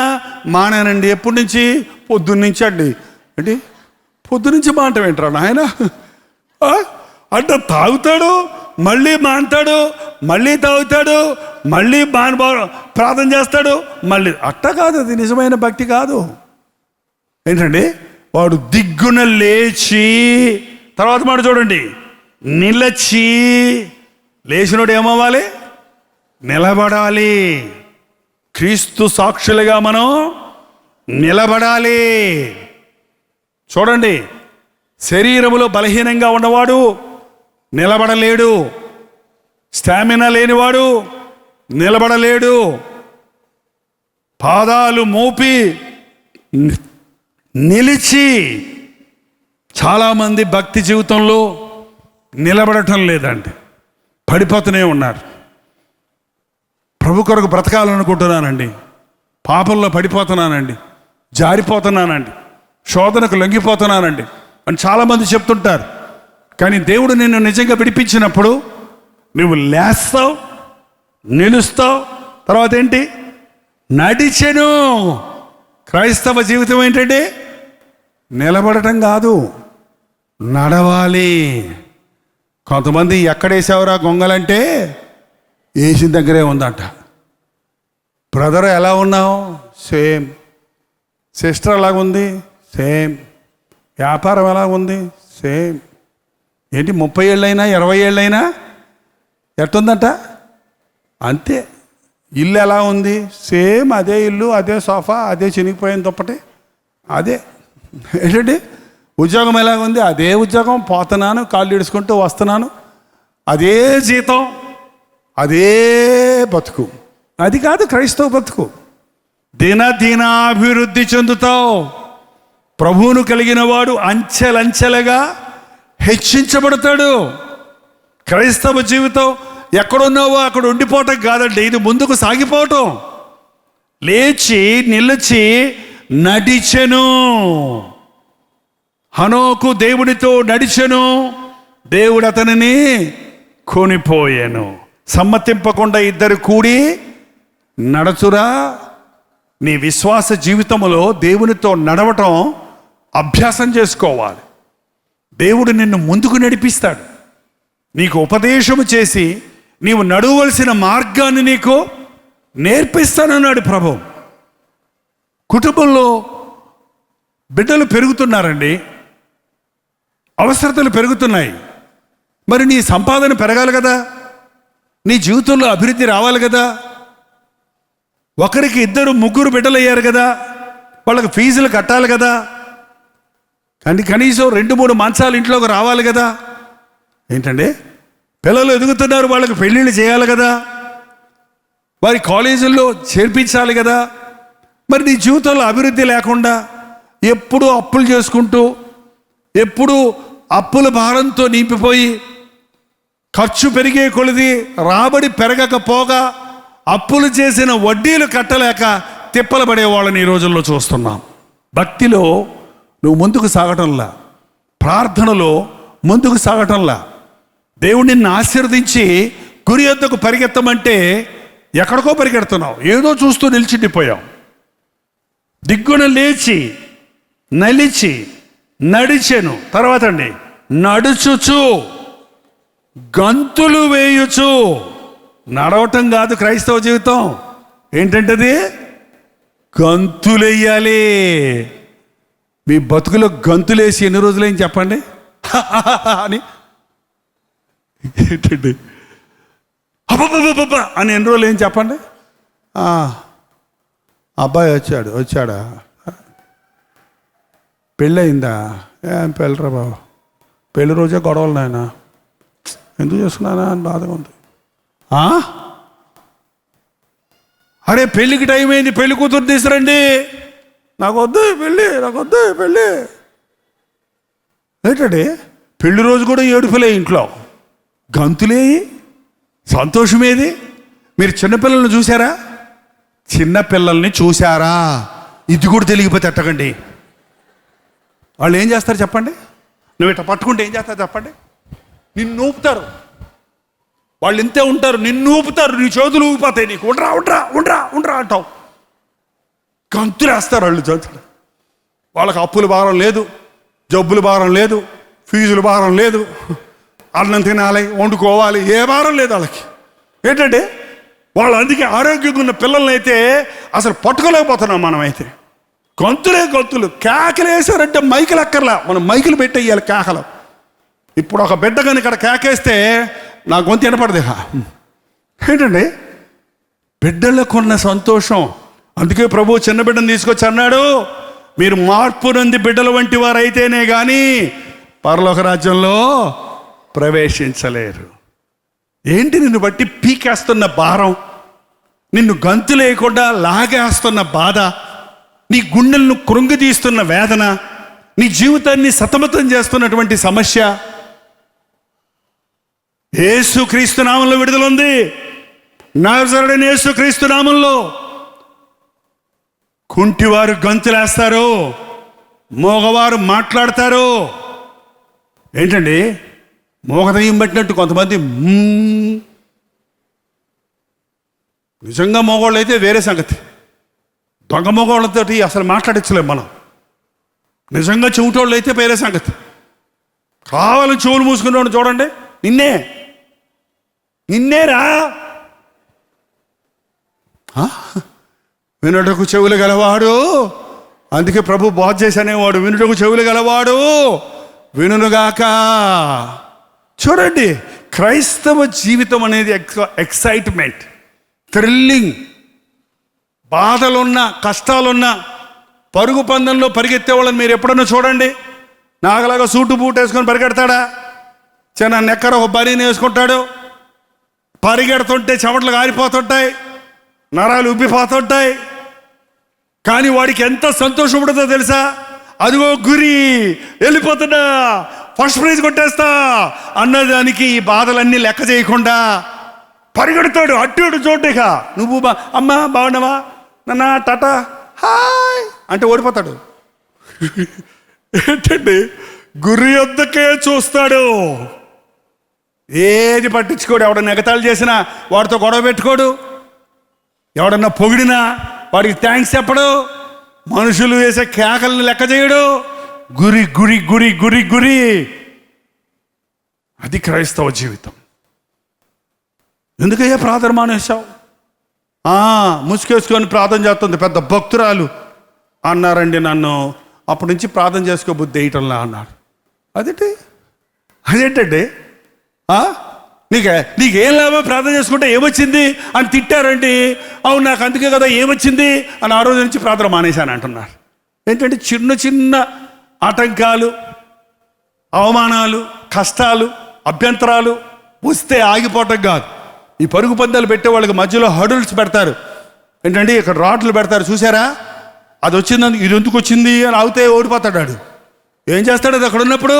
మానేనండి. ఎప్పటి నుంచి? పొద్దున్నుంచి అండి. అంటే పొద్దునుంచి మానటం ఏంట్రా నాయన అంటే తాగుతాడు, మళ్ళీ మాంటాడు, మళ్ళీ తాగుతాడు, మళ్ళీ ప్రార్థన చేస్తాడు, మళ్ళీ అట్ట కాదు. అది నిజమైన భక్తి కాదు. ఏంటండి వాడు దిగ్గున లేచి, తర్వాత మాట చూడండి, నిలచి. లేచినోడు ఏమవ్వాలి? నిలబడాలి. క్రీస్తు సాక్షులుగా మనం నిలబడాలి. చూడండి, శరీరములో బలహీనంగా ఉన్నవాడు నిలబడలేడు, స్టామినా లేనివాడు నిలబడలేడు. పాదాలు మోపి నిలిచి. చాలామంది భక్తి జీవితంలో నిలబడటం లేదండి, పడిపోతూనే ఉన్నారు. ప్రభు కొరకు బ్రతకాలనుకుంటున్నానండి, పాపంలో పడిపోతున్నానండి, జారిపోతున్నానండి, శోధనకు లొంగిపోతున్నానండి అని చాలామంది చెప్తుంటారు. కానీ దేవుడు నిన్ను నిజంగా విడిపించినప్పుడు నువ్వు లేస్తావు, నిలుస్తావు, తర్వాత ఏంటి? నడిచెను. క్రైస్తవ జీవితం ఏంటంటే నిలబడటం కాదు, నడవాలి. కొంతమంది ఎక్కడేసావురా గొంగలంటే వేసిన దగ్గరే ఉందంట. బ్రదర్ ఎలా ఉన్నావు? సేమ్. సిస్టర్ ఎలాగుంది? సేమ్. వ్యాపారం ఎలా ఉంది? సేమ్. ఏంటి 30 ఏళ్ళైనా 20 ఏళ్ళైనా ఎట్టుందంట? అంతే. ఇల్లు ఎలా ఉంది? సేమ్. అదే ఇల్లు, అదే సోఫా, అదే చినిగిపోయిన దుప్పటి, అదే. ఏంటండి ఉద్యోగం ఎలాగుంది? అదే ఉద్యోగం, పోతున్నాను, కాళ్ళు ఇడుచుకుంటూ వస్తున్నాను, అదే జీతం, అదే బతుకు. అది కాదు క్రైస్తవ బతుకు. దినాభివృద్ధి చెందుతావు. ప్రభువును కలిగిన వాడు అంచెలంచెలుగా హెచ్చించబడతాడు. క్రైస్తవ జీవితం ఎక్కడున్నావో అక్కడ ఉండిపోవటం కాదండి, ఇది ముందుకు సాగిపోవటం. లేచి నిలిచి నడిచెను. హనోకు దేవునితో నడిచెను, దేవుడు అతనిని కొనిపోయాను. సమ్మతింపకుండా ఇద్దరు కూడి నడచురా. నీ విశ్వాస జీవితంలో దేవునితో నడవటం అభ్యాసం చేసుకోవాలి. దేవుడు నిన్ను ముందుకు నడిపిస్తాడు. నీకు ఉపదేశము చేసి నీవు నడవలసిన మార్గాన్ని నీకు నేర్పిస్తానన్నాడు ప్రభు. కుటుంబంలో బిడ్డలు పెరుగుతున్నారండి, అవసరతలు పెరుగుతున్నాయి. మరి నీ సంపాదన పెరగాలి కదా, నీ జీవితంలో అభివృద్ధి రావాలి కదా. ఒకరికి 2, 3 బిడ్డలు అయ్యారు కదా, వాళ్ళకి ఫీజులు కట్టాలి కదా, కానీ కనీసం 2-3 మంచాలు ఇంట్లోకి రావాలి కదా. ఏంటండి పిల్లలు ఎదుగుతున్నారు, వాళ్ళకి పెళ్ళిళ్ళు చేయాలి కదా, వారి కాలేజీల్లో చేర్పించాలి కదా. మరి నీ జీవితంలో అభివృద్ధి లేకుండా ఎప్పుడూ అప్పులు చేసుకుంటూ, ఎప్పుడూ అప్పుల భారంతో నింపిపోయి, ఖర్చు పెరిగే కొలది రాబడి పెరగకపోగా, అప్పులు చేసిన వడ్డీలు కట్టలేక తిప్పలు పడే వాళ్ళని ఈ రోజుల్లో చూస్తున్నాం. భక్తిలో నువ్వు ముందుకు సాగటంలా, ప్రార్థనలో ముందుకు సాగటంలా, దేవుడు నిన్ను ఆశీర్వదించి గురి యొద్దకు పరిగెత్తమంటే ఎక్కడికో పరిగెడుతున్నావు, ఏదో చూస్తూ నిలిచిండిపోయావు. దిగ్గున లేచి నలిచి నడిచెను, తర్వాత అండి నడుచుచు గంతులు వేయుచు. నడవటం కాదు క్రైస్తవ జీవితం. ఏంటంటది? గంతులేయాలి. మీ బతుకులో గంతులేసి ఎన్ని రోజులైంది చెప్పండి అని? ఏంటండి అబ్బబ్బబ్బబ్బా అని ఎన్ని రోజులు ఏం చెప్పండి? అబ్బాయి వచ్చాడా? పెళ్ళయిందా? ఏం పెళ్ళరా బాబు, పెళ్ళి రోజే గొడవలు నాయన, ఎందుకు చేస్తున్నానా అని బాధగా ఉంది. అరే పెళ్ళికి టైం అయింది, పెళ్లి కూతురు తీసురండి, నాకు వద్దు పెళ్ళి. ఏంటండి పెళ్లి రోజు కూడా ఏడుపులే, ఇంట్లో గంతులే, సంతోషమేది? మీరు చిన్నపిల్లల్ని చూసారా? చిన్నపిల్లల్ని చూసారా? ఇది కూడా తెలియకపోతే ఎట్టకండి. వాళ్ళు ఏం చేస్తారు చెప్పండి? నువ్వు ఇట్లా పట్టుకుంటే ఏం చేస్తారు చెప్పండి? నిన్ను ఊపుతారు. వాళ్ళు ఇంతే ఉంటారు, నిన్ను ఊపుతారు, నీ చేతులు ఊపిపోతాయి, నీకు ఉండరా అంటావు. గంతులేస్తారు వాళ్ళు చేతులు. వాళ్ళకి అప్పుల భారం లేదు, జబ్బుల భారం లేదు, ఫీజుల భారం లేదు, అన్నం తినాలి, వండుకోవాలి, ఏ భారం లేదు వాళ్ళకి. ఏంటంటే వాళ్ళు అందుకే ఆరోగ్యంగా ఉన్న పిల్లల్ని అయితే అసలు పట్టుకోలేకపోతున్నాం మనమైతే. గంతులు కేకలు వేసారంటే మైకులు అక్కర్లా, మనం మైకులు పెట్టేయాలి కేకలు. ఇప్పుడు ఒక బిడ్డ కానీ ఇక్కడ కేకేస్తే నా గొంతు వినపడదు. ఏంటండి బిడ్డలకున్న సంతోషం. అందుకే ప్రభు చిన్న బిడ్డను తీసుకొచ్చి అన్నాడు, మీరు మార్పు నొంది బిడ్డల వంటి వారు అయితేనే కానీ పరలోక రాజ్యంలో ప్రవేశించలేరు. ఏంటి నిన్ను బట్టి పీకేస్తున్న భారం, నిన్ను గంతులేయకుండా లాగేస్తున్న బాధ, నీ గుండెలను కృంగితీస్తున్న వేదన, నీ జీవితాన్ని సతమతం చేస్తున్నటువంటి సమస్య? యేసు క్రీస్తు నామంలో విడుదల ఉంది. నజరేయుడైన యేసు క్రీస్తు నామంలో కుంటివారు గంతులేస్తారు, మోగవారు మాట్లాడతారు. ఏంటండి మోగదయ్యం పట్టినట్టు కొంతమంది నిజంగా మోగవాళ్ళు అయితే వేరే సంగతి. దొంగ మోగవాళ్ళతో అసలు మాట్లాడించలేము మనం. నిజంగా చెవిటోళ్ళు అయితే వేరే సంగతి. కావాలని చెవులు మూసుకునేవాడు చూడండి, నిన్నేరా వినుటకు చెవులు గలవాడు. అందుకే ప్రభు బోధ చేసనేవాడు, వినుటకు చెవులు గలవాడు వినుగాక. చూడండి క్రైస్తవ జీవితం అనేది ఎక్సైట్మెంట్, థ్రిల్లింగ్. బాధలున్నా కష్టాలున్నా పరుగు పందెంలో పరిగెత్తే వాళ్ళని మీరు ఎప్పుడన్నా చూడండి. నాగలాగా సూటు బూట్ వేసుకొని పరిగెడతాడా? చిన్న నెక్కర ఒక బనీని వేసుకుంటాడు. పరిగెడుతుంటే చెమటలు కారిపోతుంటాయి, నరాలు ఉబ్బిపోతుంటాయి. కానీ వాడికి ఎంత సంతోషం ఉంటుందో తెలుసా? అదిగో గురి, వెళ్ళిపోతున్నా, ఫస్ట్ ప్రైజ్ కొట్టేస్తా అన్నదానికి ఈ బాధలన్నీ లెక్క చేయకుండా పరిగెడతాడు. అట్టు చోటిక నువ్వు అమ్మ బాగున్నావా నాన్న టాటా హాయ్ అంటే ఓడిపోతాడు. ఏంటండి గురి వద్దకే చూస్తాడు, ఏది పట్టించుకోడు. ఎవడన్నా ఎగతాళి చేసినా వాడితో గొడవ పెట్టుకోడు, ఎవడన్నా పొగిడినా వాడికి థ్యాంక్స్ చెప్పడు, మనుషులు వేసే కేకలను లెక్క చేయడు. గురి గురి గురి గురి గురి అది క్రైస్తవ జీవితం. ఎందుకయ్యా ప్రార్థన మానేశావు? ముసుకేసుకొని ప్రార్థన చేస్తుంది పెద్ద భక్తురాలు అన్నారండి నన్ను. అప్పటి నుంచి ప్రార్థన చేసుకో బుద్ధి వేయటంలా అన్నారు. అదేంటండి నీకేం లాభం ప్రార్థన చేసుకుంటే ఏమొచ్చింది అని తిట్టారండి. అవును నాకు అందుకే కదా ఏమొచ్చింది అని ఆ రోజు నుంచి ప్రార్థన మానేశాను అంటున్నారు. ఏంటంటే చిన్న చిన్న ఆటంకాలు, అవమానాలు, కష్టాలు, అభ్యంతరాలు వస్తే ఆగిపోవటం కాదు. ఈ పరుగు పందాలు పెట్టే వాళ్ళకి మధ్యలో హడుల్స్ పెడతారు. ఏంటంటే ఇక్కడ రాడ్లు పెడతారు చూసారా, అది వచ్చిందని ఇది ఎందుకు వచ్చింది అని ఆగితే ఓడిపోతాడు. ఏం చేస్తాడు? అది అక్కడ ఉన్నప్పుడు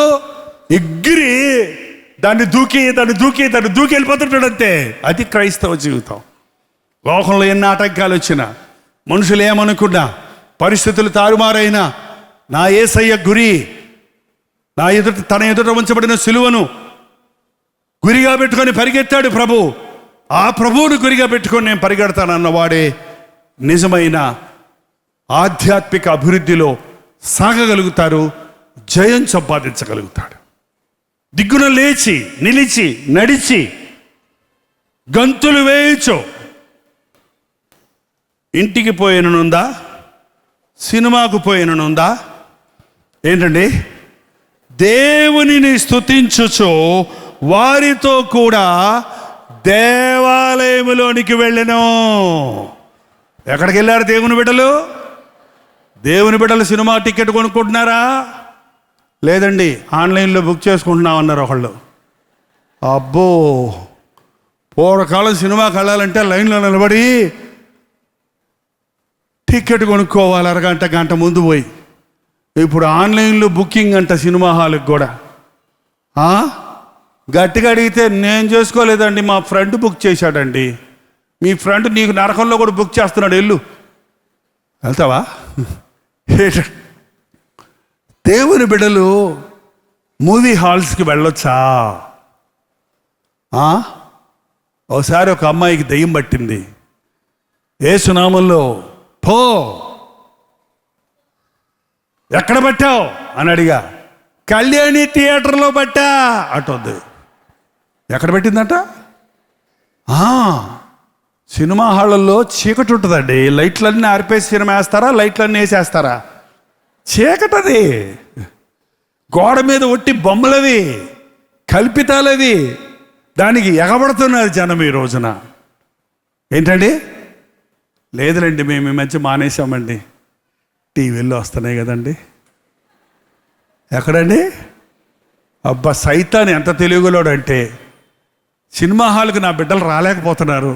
ఎగిరి దాన్ని దూకి వెళ్ళిపోతుంటాడు అంతే. అది క్రైస్తవ జీవితం. లోకంలో ఎన్ని ఆటంకాలు వచ్చినా, మనుషులు ఏమనుకున్నా, పరిస్థితులు తారుమారైనా నా యేసయ్య గురి, తన ఎదుట ఉంచబడిన సిలువను గురిగా పెట్టుకొని పరిగెత్తాడు ప్రభు. ఆ ప్రభువును గురిగా పెట్టుకొని నేను పరిగెడతానన్నవాడే నిజమైన ఆధ్యాత్మిక అభివృద్ధిలో సాగగలుగుతారు, జయం సంపాదించగలుగుతాడు. దిగ్గున లేచి నిలిచి నడిచి గంతులు వేయచ్చు. ఇంటికి పోయిననుందా, సినిమాకు పోయిననుందా, ఏంటండి, దేవునిని స్తుతించుచు వారితో కూడా దేవాలయములోనికి వెళ్ళెను. ఎక్కడికి వెళ్ళారు దేవుని బిడ్డలు? దేవుని బిడ్డలు సినిమా టికెట్ కొనుక్కుంటున్నారా? లేదండి, ఆన్లైన్లో బుక్ చేసుకుంటున్నామన్నారు ఒకళ్ళు. అబ్బో, పూర్వకాలం సినిమాకి వెళ్ళాలంటే లైన్లో నిలబడి టికెట్ కొనుక్కోవాలి అరగంట గంట ముందు పోయి. ఇప్పుడు ఆన్లైన్లో బుకింగ్ అంట సినిమా హాల్కి కూడా. గట్టిగా అడిగితే నేను చేసుకోలేదండి, మా ఫ్రెండ్ బుక్ చేశాడండి. మీ ఫ్రెండ్ నీకు నరకంలో కూడా బుక్ చేస్తున్నాడు, వెళ్తావా? దేవుని బిడ్డలు మూవీ హాల్స్కి వెళ్ళొచ్చా? ఒకసారి ఒక అమ్మాయికి దెయ్యం పట్టింది. యేసునామంలో పో. ఎక్కడ పట్టావు అని అడిగా. కళ్యాణి థియేటర్లో పట్టా అటొద్దు. ఎక్కడ పెట్టిందంట? సినిమా హాళ్ళల్లో చీకటి ఉంటుందండి. లైట్లన్నీ ఆరిపేసి సినిమా వేస్తారా, లైట్లన్నీ వేసేస్తారా? చీకటది. గోడ మీద ఒట్టి బొమ్మలవి, కల్పితాలవి. దానికి ఎగబడుతున్నారు జనం ఈ రోజున. ఏంటండి? లేదులేండి, మేము ఈ మధ్య మానేశామండి, టీవీల్లో వస్తున్నాయి కదండి. ఎక్కడండి? అబ్బా, సైతాన్ ఎంత తెలుగులోడంటే సినిమా హాల్కి నా బిడ్డలు రాలేకపోతున్నారు,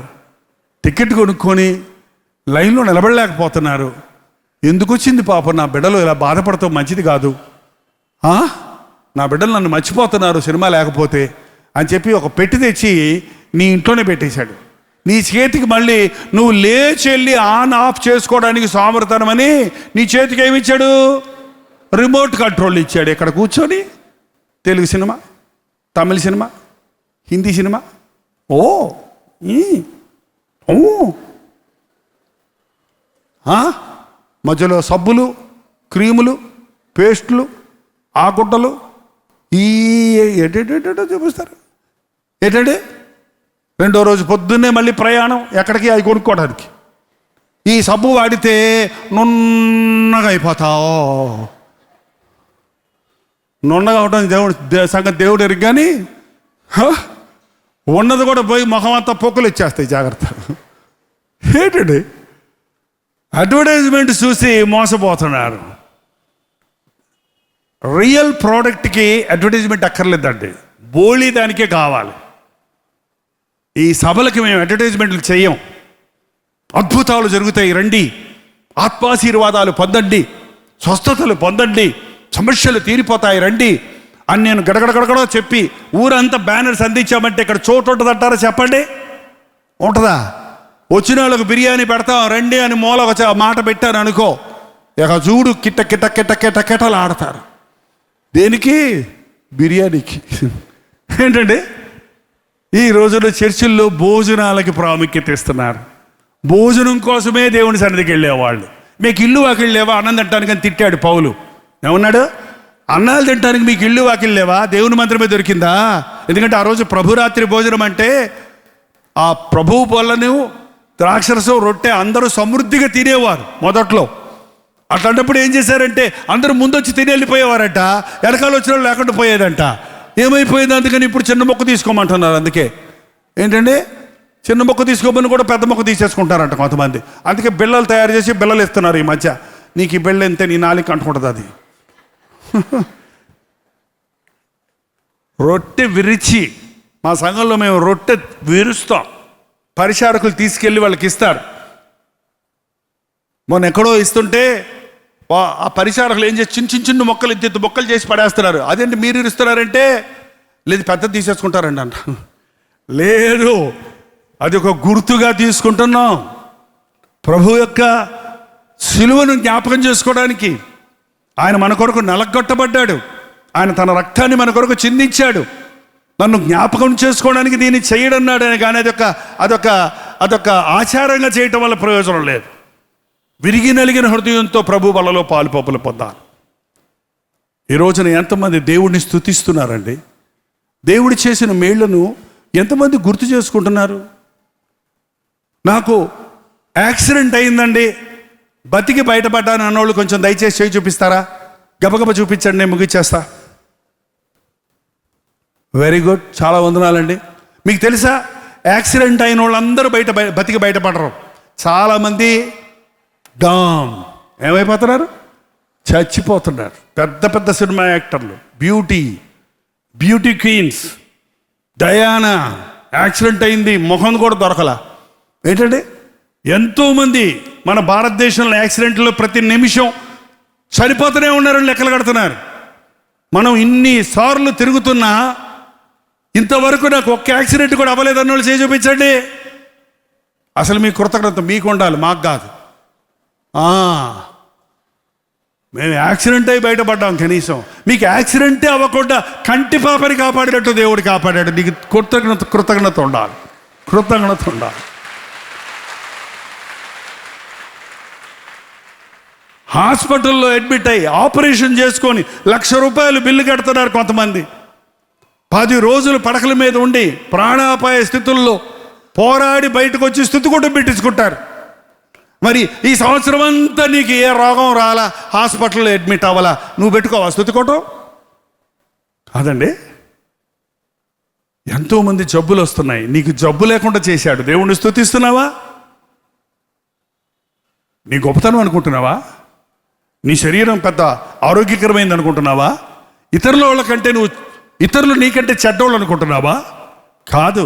టికెట్ కొనుక్కొని లైన్లో నిలబడలేకపోతున్నారు. ఎందుకు వచ్చింది పాపం, నా బిడ్డలు ఇలా బాధపడతాం మంచిది కాదు, నా బిడ్డలు నన్ను మర్చిపోతున్నారు సినిమా లేకపోతే అని చెప్పి ఒక పెట్టి తెచ్చి నీ ఇంట్లోనే పెట్టేశాడు. నీ చేతికి మళ్ళీ నువ్వు లేచి వెళ్ళి ఆన్ ఆఫ్ చేసుకోవడానికి సామర్థ్యమని నీ చేతికి ఏమిచ్చాడు? రిమోట్ కంట్రోల్ ఇచ్చాడు. ఇక్కడ కూర్చొని తెలుగు సినిమా, తమిళ సినిమా, హిందీ సినిమా, మధ్యలో సబ్బులు, క్రీములు, పేస్టులు, ఆకుట్టలు, ఈ ఏంటంటే చూపిస్తారు. ఏంటంటే రెండో రోజు పొద్దున్నే మళ్ళీ ప్రయాణం ఎక్కడికి, అవి కొనుక్కోవడానికి. ఈ సబ్బు వాడితే నున్నగా అయిపోతావు. నున్నగా అవడం సంగతి దేవుడు ఎరుగు, కానీ ఉన్నది కూడా పోయి ముఖం అంతా పొక్కులు ఇచ్చేస్తాయి. జాగ్రత్త. ఏంటండి? అడ్వర్టైజ్మెంట్ చూసి మోసపోతున్నారు. రియల్ ప్రోడక్ట్కి అడ్వర్టైజ్మెంట్ అక్కర్లేదండి, బోళీ దానికే కావాలి. ఈ సభలకి మేము అడ్వర్టైజ్మెంట్లు చేయం. అద్భుతాలు జరుగుతాయి, రండి, ఆత్మాశీర్వాదాలు పొందండి, స్వస్థతలు పొందండి, సమస్యలు తీరిపోతాయి, రండి అని నేను గడగడగడగడో చెప్పి ఊరంతా బ్యానర్స్ అందించామంటే ఇక్కడ చోటు ఉంటుందంటారా? చెప్పండి, ఉంటుందా? వచ్చిన వాళ్ళకు బిర్యానీ పెడతాం రండి అని మూల ఒక మాట పెట్టాను అనుకో, ఇక చూడు కిట్ట కిట్ట కిట్ట కిట్ట కిట్టలు ఆడతారు. దేనికి? బిర్యానీకి. ఏంటండి? ఈ రోజుల్లో చర్చిల్లో భోజనాలకి ప్రాముఖ్యత ఇస్తున్నారు. భోజనం కోసమే దేవుని సన్నిధికి వెళ్ళేవాళ్ళు. మీకు ఇల్లు వాకిళ్ళు లేవా అన్నం తింటానికి అని తిట్టాడు పౌలు. ఏమన్నాడు? అన్నాలు తింటానికి మీకు ఇల్లు వాకిళ్ళు లేవా? దేవుని మందిరమే దొరికిందా? ఎందుకంటే ఆ రోజు ప్రభురాత్రి భోజనం అంటే ఆ ప్రభువు పొలను ద్రాక్షరసం రొట్టె అందరూ సమృద్ధిగా తినేవారు మొదట్లో. అట్లాంటప్పుడు ఏం చేశారంటే అందరూ ముందొచ్చి తిని వెళ్ళిపోయేవారట, వెనకాల వచ్చిన వాళ్ళు లేకుండా పోయేదంట. ఏమైపోయింది? అందుకని ఇప్పుడు చిన్న మొక్క తీసుకోమంటున్నారు. అందుకే ఏంటంటే చిన్న మొక్క తీసుకోమని కూడా పెద్ద మొక్క తీసేసుకుంటారంట కొంతమంది. అందుకే బిళ్ళలు తయారు చేసి బిళ్ళలు ఇస్తున్నారు ఈ మధ్య. నీకు ఈ బిళ్ళ ఎంతే, నీ నాలుగు అంటుకుంటుంది అది. రొట్టె విరిచి, మా సంఘంలో మేము రొట్టె విరుస్తాం, పరిచారకులు తీసుకెళ్ళి వాళ్ళకి ఇస్తారు. మొన్న ఎక్కడో ఇస్తుంటే ఆ పరిచారకులు ఏం చేసి చిన్న చిన్న మొక్కలు ఇంత మొక్కలు చేసి పడేస్తున్నారు. అదేంటి మీరు ఇస్తున్నారంటే, లేదు పెద్దది తీసేసుకుంటారండి అంట. లేదు, అది ఒక గుర్తుగా తీసుకుంటున్నాం. ప్రభు యొక్క సిలువను జ్ఞాపకం చేసుకోవడానికి. ఆయన మన కొరకు నలగొట్టబడ్డాడు. ఆయన తన రక్తాన్ని మన కొరకు చిందించాడు. నన్ను జ్ఞాపకం చేసుకోవడానికి దీన్ని చేయడన్నాడు అని. కానీ అదొక ఆచారంగా చేయటం వల్ల ప్రయోజనం లేదు. విరిగి నలిగిన హృదయంతో ప్రభు వలలో పాలుపొప్పులు పొందాలి. ఈ రోజున ఎంతమంది దేవుడిని స్తుతిస్తున్నారండి? దేవుడు చేసిన మేళ్లను ఎంతమంది గుర్తు చేసుకుంటున్నారు? నాకు యాక్సిడెంట్ అయిందండి, బతికి బయటపడ్డాను అన్నోళ్ళు కొంచెం దయచేసి చేయి చూపిస్తారా? గబగబ చూపించండి, నేను ముగిచ్చేస్తా. వెరీ గుడ్, చాలా వందనాలండి. మీకు తెలుసా, యాక్సిడెంట్ అయిన వాళ్ళందరూ బతికి బయటపడరు. చాలామంది ఏమైపోతున్నారు? చచ్చిపోతున్నారు. పెద్ద పెద్ద సినిమా యాక్టర్లు, బ్యూటీ క్వీన్స్, డయానా యాక్సిడెంట్ అయింది, మొహం కూడా దొరకలా. ఏంటంటే ఎంతోమంది మన భారతదేశంలో యాక్సిడెంట్లో ప్రతి నిమిషం చనిపోతూనే ఉన్నారని లెక్కలు కడుతున్నారు. మనం ఇన్నిసార్లు తిరుగుతున్నా ఇంతవరకు నాకు ఒక్క యాక్సిడెంట్ కూడా అవ్వలేదన్న వాళ్ళు చేసి చూపించండి. అసలు మీ కృతజ్ఞత మీకు ఉండాలి, మాకు కాదు. మేము యాక్సిడెంట్ అయి బయటపడ్డాం. కనీసం మీకు యాక్సిడెంటే అవ్వకుండా కంటి పాపని కాపాడినట్టు దేవుడు కాపాడాడు. నీకు కృతజ్ఞత ఉండాలి. హాస్పిటల్లో అడ్మిట్ అయ్యి ఆపరేషన్ చేసుకొని ₹1,00,000 బిల్లు కడుతున్నారు కొంతమంది. 10 రోజులు పడకల మీద ఉండి ప్రాణాపాయ స్థితుల్లో పోరాడి బయటకు వచ్చి స్తుతికుటం పెట్టించుకుంటారు. మరి ఈ సంవత్సరం అంతా నీకు ఏ రోగం రాలా, హాస్పిటల్లో అడ్మిట్ అవ్వాలా, నువ్వు పెట్టుకోవా స్తుతికోవటం? కాదండి. ఎంతోమంది జబ్బులు వస్తున్నాయి, నీకు జబ్బు లేకుండా చేశాడు. దేవుణ్ణి స్తుతిస్తున్నావా? నీ గొప్పతనం అనుకుంటున్నావా? నీ శరీరం పెద్ద ఆరోగ్యకరమైంది అనుకుంటున్నావా? ఇతరులు నీకంటే చెడ్డోళ్ళు అనుకుంటున్నావా? కాదు.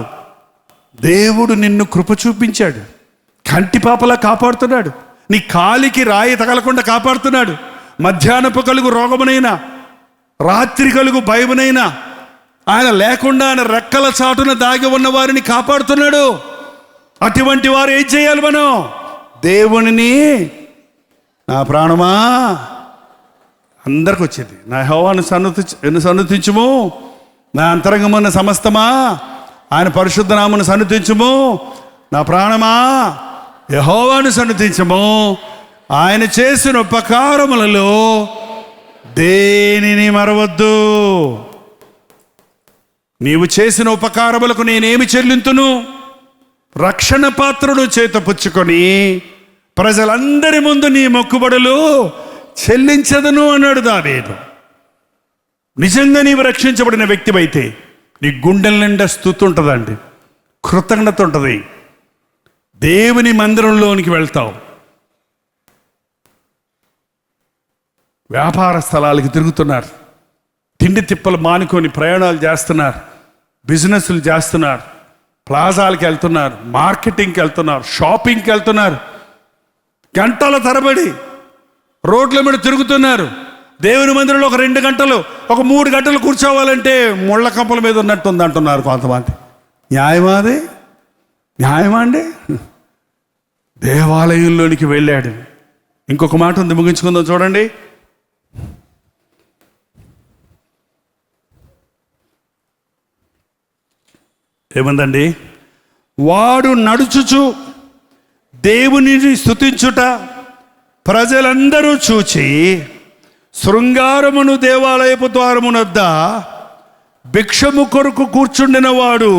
దేవుడు నిన్ను కృప చూపించాడు. కంటి పాపలా కాపాడుతున్నాడు. నీ కాలికి రాయి తగలకుండా కాపాడుతున్నాడు. మధ్యాహ్నపు కలుగు రోగమునైనా, రాత్రి కలుగు భయమునైనా ఆయన లేకుండా ఆయన రెక్కల చాటున దాగి ఉన్న వారిని కాపాడుతున్నాడు. అటువంటి వారు ఏం చేయాలి? మనం దేవునిని, నా ప్రాణమా, అందరికి వచ్చేది, నా యెహోవాను సన్నుతించుము, నా అంతరంగమున్న సమస్తమా ఆయన పరిశుద్ధ నామమును సన్నుతించుము, నా ప్రాణమా యెహోవాను సన్నుతించుము, ఆయన చేసిన ఉపకారములలో దేనిని మరవద్దు. నీవు చేసిన ఉపకారములకు నేనేమి చెల్లింతును? రక్షణ పాత్రను చేతపుచ్చుకొని ప్రజలందరి ముందు నీ మొక్కుబడులు చెల్లించదను అన్నాడు దావీదు. నిజంగా నీవు రక్షించబడిన వ్యక్తివైతే నీ గుండెల నిండా స్తుతి ఉంటుందండి, కృతజ్ఞత ఉంటుంది. దేవుని మందిరంలోనికి వెళ్తావు, వ్యాపార స్థలాలకి తిరుగుతున్నారు, తిండి తిప్పలు మానుకొని ప్రయాణాలు చేస్తున్నారు, బిజినెస్లు చేస్తున్నారు, ప్లాజాలకు వెళ్తున్నారు, మార్కెటింగ్కి వెళ్తున్నారు, షాపింగ్కి వెళ్తున్నారు, గంటల తరబడి రోడ్ల మీద తిరుగుతున్నారు. దేవుని మందిరంలో ఒక 2 గంటలు, ఒక 3 గంటలు కూర్చోవాలంటే ముళ్ళ కంపల మీద ఉన్నట్టుంది అంటున్నారు కొంతమంది. న్యాయమాది? న్యాయమా అండి? దేవాలయంలోనికి వెళ్ళాడు. ఇంకొక మాట ఉంది, ముగించుకుందాం చూడండి. ఏముందండి? వాడు నడుచుచు దేవునిని స్తుతించుట ప్రజలందరూ చూచి శృంగారమును దేవాలయపు ద్వారమునొద్ద భిక్షము కొరకు కూర్చుండిన వాడు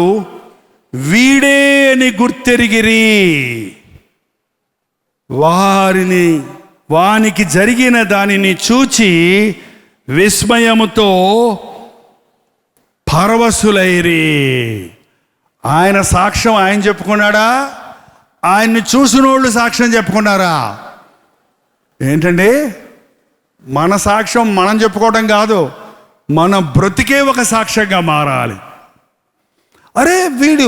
వీడే అని గుర్తెరిగిరి. వానికి జరిగిన దానిని చూచి విస్మయముతో పరవశులైరి. ఆయన సాక్ష్యం ఆయన చెప్పుకున్నాడా? ఆయన్ని చూసిన వాళ్ళు సాక్ష్యం చెప్పుకున్నారా? ఏంటండి, మన సాక్ష్యం మనం చెప్పుకోవడం కాదు, మన బ్రతికే ఒక సాక్ష్యంగా మారాలి. అరే, వీడు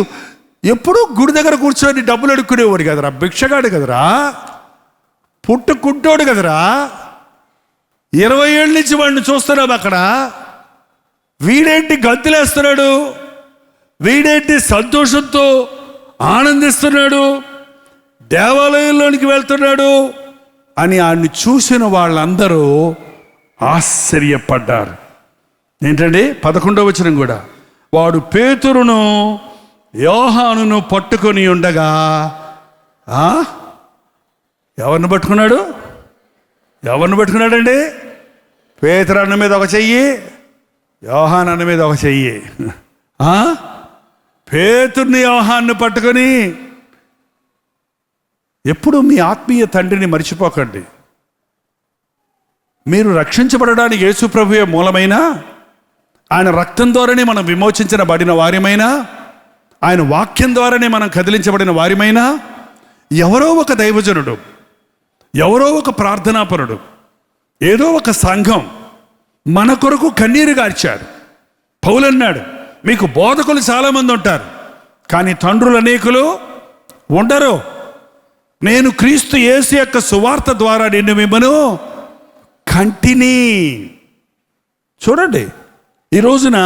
ఎప్పుడూ గుడి దగ్గర కూర్చొని డబ్బులు అడుక్కునేవాడు కదరా, భిక్షగాడు కదరా, పుట్టుకుంటోడు కదరా, 20 ఏళ్ళ నుంచి వాడిని చూస్తున్నాం అక్కడ. వీడేంటి గంతులేస్తున్నాడు, వీడేంటి సంతోషంతో ఆనందిస్తున్నాడు, దేవాలయంలోనికి వెళ్తున్నాడు అని ఆయన్ని చూసిన వాళ్ళందరూ ఆశ్చర్యపడ్డారు. ఏంటండి 11వ వచనం కూడా, వాడు పేతురును యోహానును పట్టుకొని ఉండగా ఎవరిని పట్టుకున్నాడండి? పేతురు అన్న మీద ఒక చెయ్యి, యోహాను అన్న మీద ఒక చెయ్యి. పేతుర్ని యోహాన్ని పట్టుకొని, ఎప్పుడు మీ ఆత్మీయ తండ్రిని మర్చిపోకండి. మీరు రక్షించబడడానికి యేసు ప్రభువే మూలమైన, ఆయన రక్తం ద్వారానే మనం విమోచించబడిన వారిమైనా, ఆయన వాక్యం ద్వారానే మనం కదిలించబడిన వారిమైనా, ఎవరో ఒక దైవజనుడు, ఎవరో ఒక ప్రార్థనాపరుడు, ఏదో ఒక సంఘం మన కొరకు కన్నీరు గార్చాడు. పౌలు అన్నాడు, మీకు బోధకులు చాలామంది ఉంటారు, కానీ తండ్రులు అనేకులు ఉండరు. నేను క్రీస్తు యేసు యొక్క సువార్త ద్వారా నిన్ను మిమ్మను కంటిని. చూడండి, ఈ రోజున